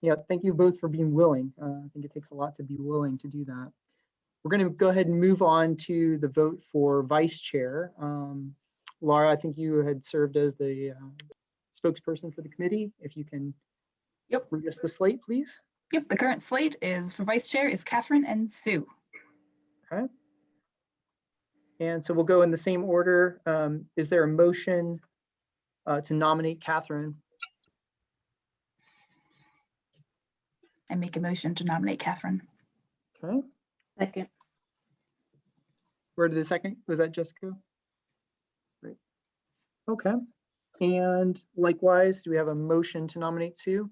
Yeah, thank you both for being willing. I think it takes a lot to be willing to do that. We're going to go ahead and move on to the vote for vice chair. Laura, I think you had served as the spokesperson for the committee. If you can read us the slate, please. Yep, the current slate is for vice chair is Catherine and Sue. Okay. And so we'll go in the same order. Is there a motion to nominate Catherine? I make a motion to nominate Catherine. Okay. Second. Where did the second, was that Jessica? Great. Okay. And likewise, do we have a motion to nominate Sue?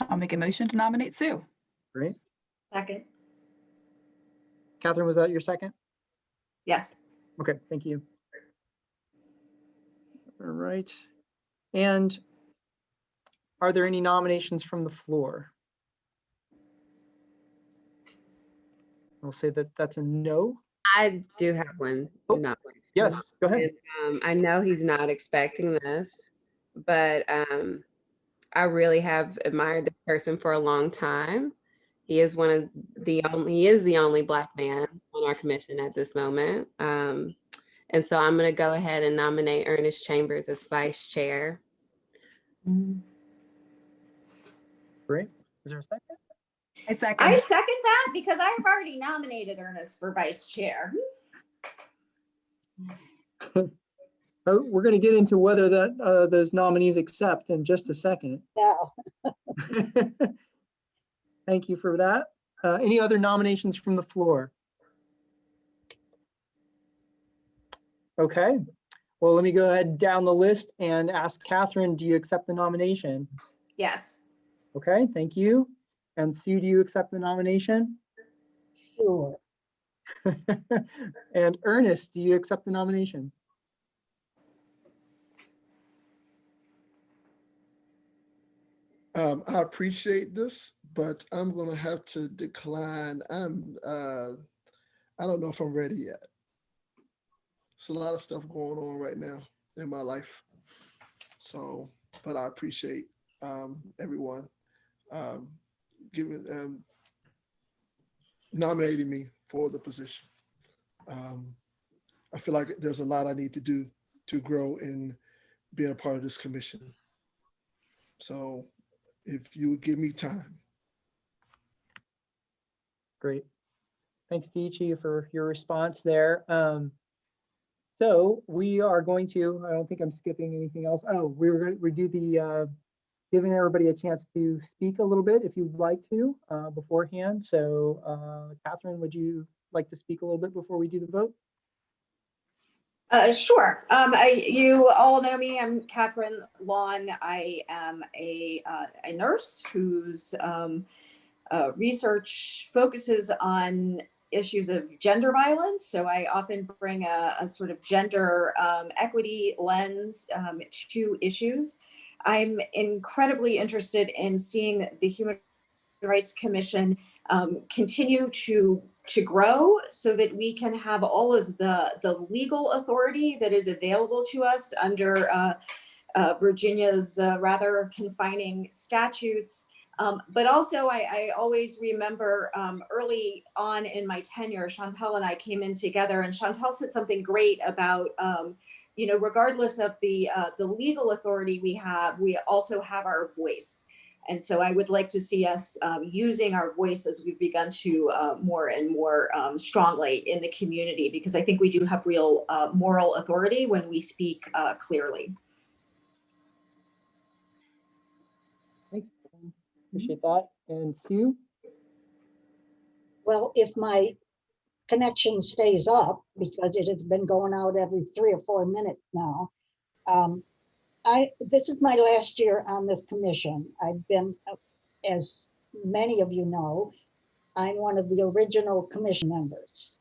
I'll make a motion to nominate Sue. Great. Second. Catherine, was that your second? Yes. Okay, thank you. All right. And are there any nominations from the floor? I'll say that that's a no. I do have one. Oh, No. Yes, go ahead. And, I know he's not expecting this, but I really have admired this person for a long time. He is the only Black man on our commission at this moment. And so I'm going to go ahead and nominate Ernest Chambers as vice chair. Great. Is there a second? I second. I second that because I have already nominated Ernest for vice chair. Oh, we're going to get into whether that those nominees accept in just a second. Yeah. Thank you for that. Any other nominations from the floor? Okay. Well, let me go ahead down the list and ask Catherine, do you accept the nomination? Yes. Okay, thank you. And Sue, do you accept the nomination? Sure. And Ernest, do you accept the nomination? I appreciate this, but I'm going to have to decline. I don't know if I'm ready yet. There's a lot of stuff going on right now in my life. So, but I appreciate everyone nominating me for the position. I feel like there's a lot I need to do to grow in being a part of this commission. So if you would give me time. Great. Thanks, Dichi, for your response there. So we are going to, I don't think I'm skipping anything else. Oh, we do the giving everybody a chance to speak a little bit if you'd like to beforehand. So Catherine, would you like to speak a little bit before we do the vote? Sure. You all know me. I'm Catherine Long. I am a nurse whose research focuses on issues of gender violence. So I often bring a sort of gender equity lens to issues. I'm incredibly interested in seeing the Human Rights Commission continue to grow so that we can have all of the legal authority that is available to us under Virginia's rather confining statutes. But also I always remember early on in my tenure, Chantal and I came in together, and Chantal said something great about, you know, regardless of the legal authority we also have our voice. And so I would like to see us using our voice as we've begun to more and more strongly in the community, because I think we do have real moral authority when we speak clearly. Thanks. Appreciate that. And Sue? Well, if my connection stays up, because it has been going out every 3 or 4 minutes now, this is my last year on this commission. I've been, as many of you know, I'm one of the original commission members.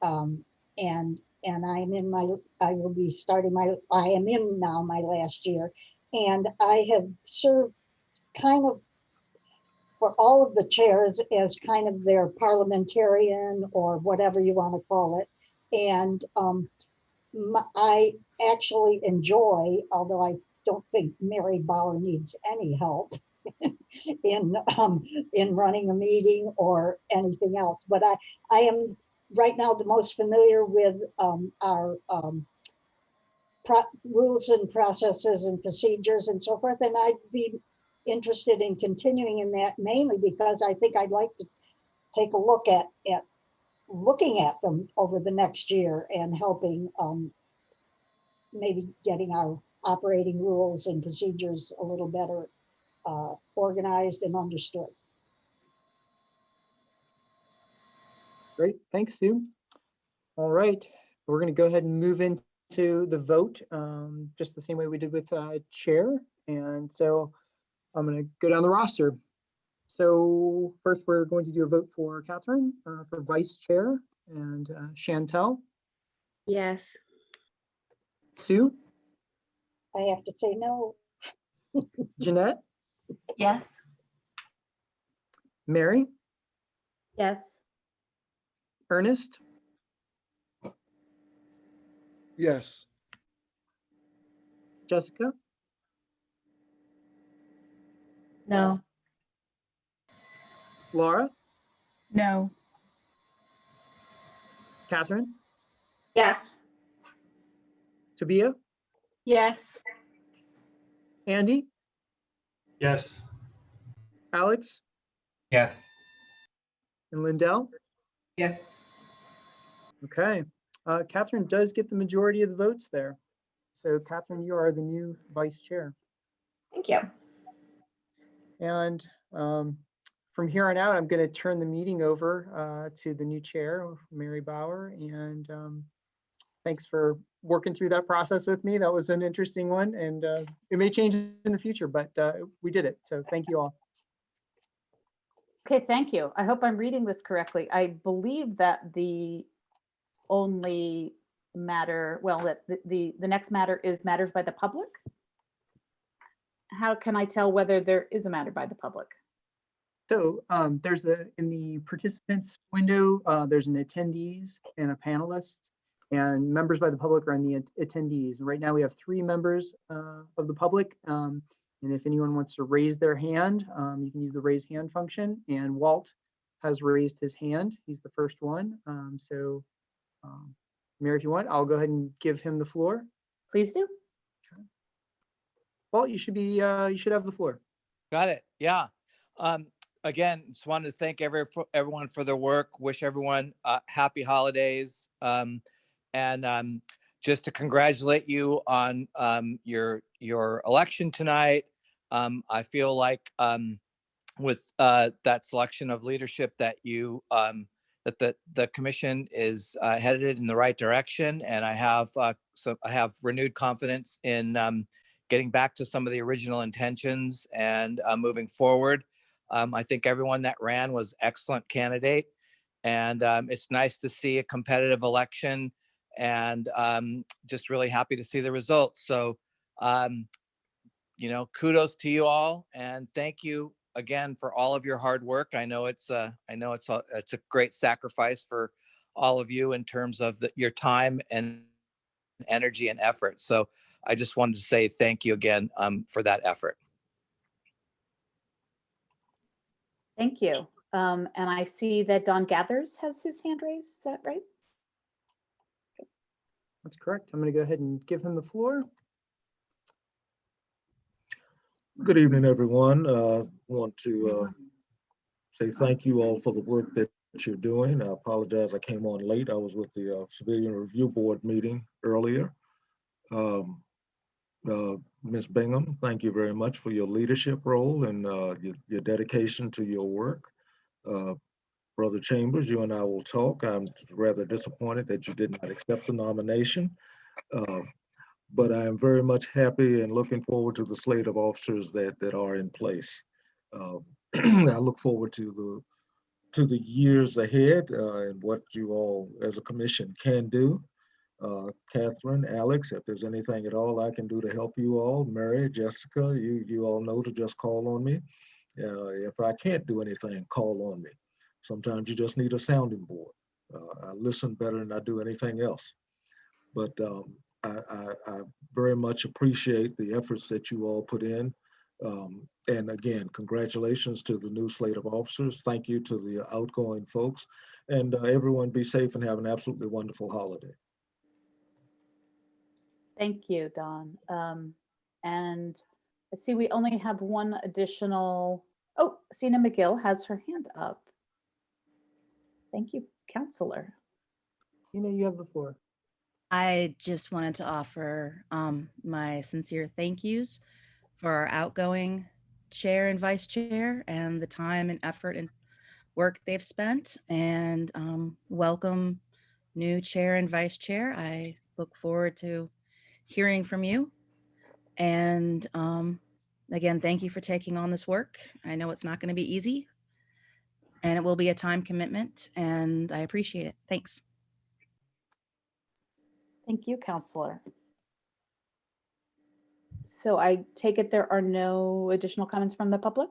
And I'm in I will be starting I am in now my last year. And I have served kind of for all of the chairs as kind of their parliamentarian or whatever you want to call it. And I actually enjoy, although I don't think Mary Bauer needs any help in running a meeting or anything else, but I am right now the most familiar with our rules and processes and procedures and so forth, and I'd be interested in continuing in that, mainly because I think I'd like to take a look at looking at them over the next year and helping maybe getting our operating rules and procedures a little better organized and understood. Great, thanks, Sue. All right, we're going to go ahead and move into the vote, just the same way we did with chair. And so I'm going to go down the roster. So first, we're going to do a vote for Catherine for vice chair, and Chantel, Yes. Sue, I have to say no. Jeanette, Yes. Mary, Yes. Ernest, Yes. Jessica, No. Laura, No. Catherine, Yes. Tabia, Yes. Andy, Yes. Alex, Yes. and Lindell. Yes. Okay, Catherine does get the majority of the votes there. So Catherine, you are the new vice chair. Thank you. And from here on out, I'm going to turn the meeting over to the new chair, Mary Bauer. And thanks for working through that process with me. That was an interesting one, and it may change in the future, but we did it. So thank you all. Okay, thank you. I hope I'm reading this correctly. I believe that the only matter, well, that the next matter is matters by the public. How can I tell whether there is a matter by the public? So there's in the participants window, there's an attendees and a panelist, and members by the public are in the attendees. And right now we have 3 members of the public. And if anyone wants to raise their hand, you can use the raise hand function. And Walt has raised his hand. He's the first one. Mary, if you want, I'll go ahead and give him the floor. Please do. Okay. Walt, you should have the floor. Got it. Yeah. Again, just wanted to thank everyone for their work. Wish everyone happy holidays. And just to congratulate you on your election tonight. I feel like with that selection of leadership that you that the commission is headed in the right direction, and I have renewed confidence in getting back to some of the original intentions and moving forward. I think everyone that ran was excellent candidate, and it's nice to see a competitive election, and just really happy to see the results. So, kudos to you all, and thank you again for all of your hard work. I know it's a great sacrifice for all of you in terms of your time and energy and effort. So I just wanted to say thank you again for that effort. Thank you. And I see that Don Gathers has his hand raised. Is that right? That's correct. I'm going to go ahead and give him the floor. Good evening, everyone. I want to say thank you all for the work that you're doing. I apologize I came on late. I was with the Civilian Review Board meeting earlier. Ms. Bingham, thank you very much for your leadership role and your dedication to your work. Brother Chambers, you and I will talk. I'm rather disappointed that you did not accept the nomination. But I am very much happy and looking forward to the slate of officers that are in place. I look forward to the years ahead and what you all as a commission can do. Catherine, Alex, if there's anything at all I can do to help you all, Mary, Jessica, you all know to just call on me. If I can't do anything, call on me. Sometimes you just need a sounding board. I listen better than I do anything else. But I very much appreciate the efforts that you all put in. And again, congratulations to the new slate of officers. Thank you to the outgoing folks. And everyone be safe and have an absolutely wonderful holiday. Thank you, Don. And I see we only have one additional. Oh, Sina McGill has her hand up. Thank you, Counselor. You have the floor. I just wanted to offer my sincere thank yous for our outgoing chair and vice chair and the time and effort and work they've spent, and welcome new chair and vice chair. I look forward to hearing from you. And again, thank you for taking on this work. I know it's not going to be easy, and it will be a time commitment, and I appreciate it. Thanks. Thank you, Counselor. So I take it there are no additional comments from the public?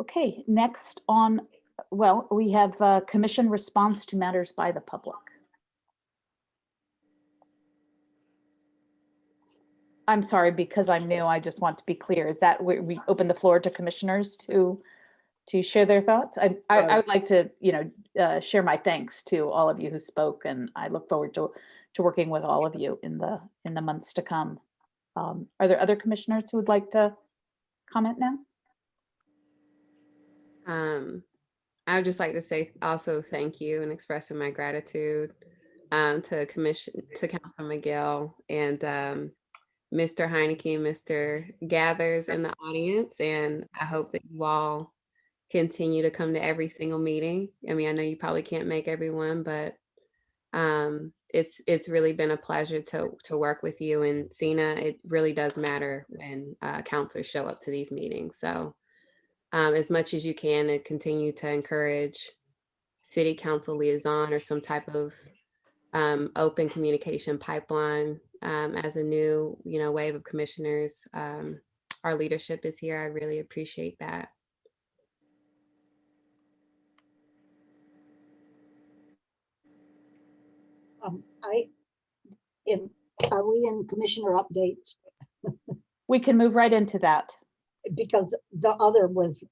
Okay, next on, well, we have commission response to matters by the public. I'm sorry, because I'm new, I just want to be clear. Is that we open the floor to commissioners to share their thoughts? I would like to, share my thanks to all of you who spoke, and I look forward to working with all of you in the months to come. Are there other commissioners who would like to comment now? I would just like to say also thank you and expressing my gratitude to Council McGill and Mr. Heineke, Mr. Gathers in the audience, and I hope that you all continue to come to every single meeting. I mean, I know you probably can't make everyone, but it's really been a pleasure to work with you. And Sina, it really does matter when counselors show up to these meetings. So as much as you can, to continue to encourage city council liaison or some type of open communication pipeline as a new, wave of commissioners. Our leadership is here. I really appreciate that. Are we in commissioner updates? We can move right into that. Because the other was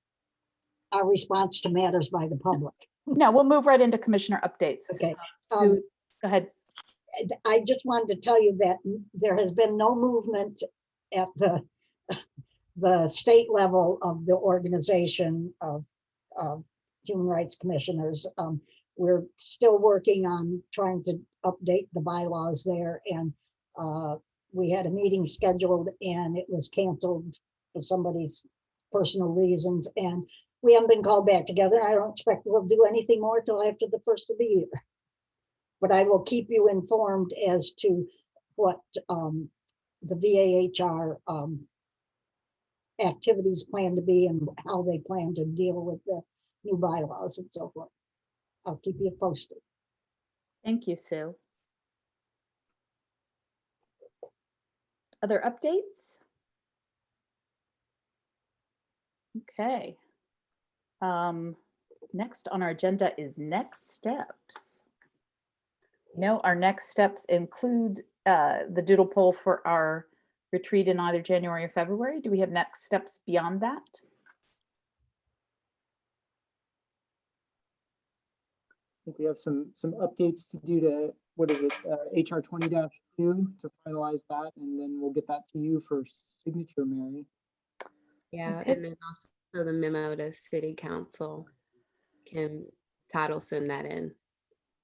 our response to matters by the public. No, we'll move right into commissioner updates. Okay. Sue, go ahead. I just wanted to tell you that there has been no movement at the state level of the organization of human rights commissioners. We're still working on trying to update the bylaws there, and we had a meeting scheduled and it was canceled for somebody's personal reasons, and we haven't been called back together. I don't expect we'll do anything more till after the first of the year. But I will keep you informed as to what the VAHR activities plan to be and how they plan to deal with the new bylaws and so forth. I'll keep you posted. Thank you, Sue. Other updates? Okay. Next on our agenda is next steps. Our next steps include the doodle poll for our retreat in either January or February. Do we have next steps beyond that? I think we have some updates to do to, what is it, HR 20-2 to finalize that, and then we'll get that to you for signature, Mary. Yeah, Okay. and then also the memo to City Council. Can Todd send that in?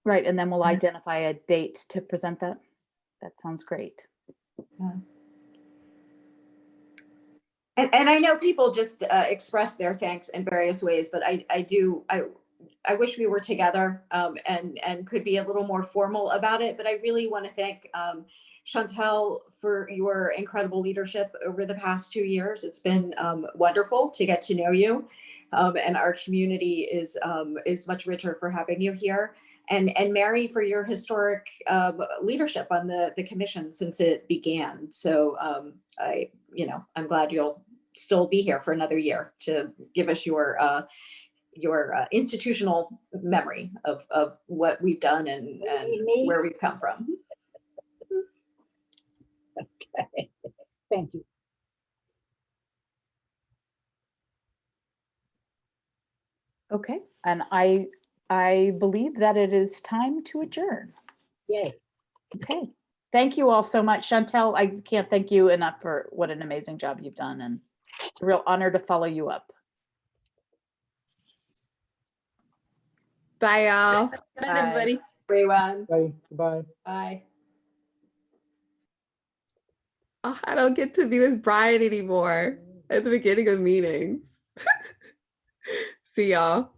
Right, and then we'll identify a date to present that. That sounds great. And I know people just express their thanks in various ways, but I wish we were together and could be a little more formal about it. But I really want to thank Chantel for your incredible leadership over the past 2 years. It's been wonderful to get to know you, and our community is much richer for having you here. And Mary, for your historic leadership on the commission since it began. So I'm glad you'll still be here for another year to give us your institutional memory of what we've done and where we've come from. Okay. Thank you. Okay, and I believe that it is time to adjourn. Yay. Okay, thank you all so much. Chantel, I can't thank you enough for what an amazing job you've done, and it's a real honor to follow you up. Bye, y'all. Good night, everybody. Everyone. Bye. Goodbye. Bye. Oh, I don't get to be with Brian anymore at the beginning of meetings. See y'all.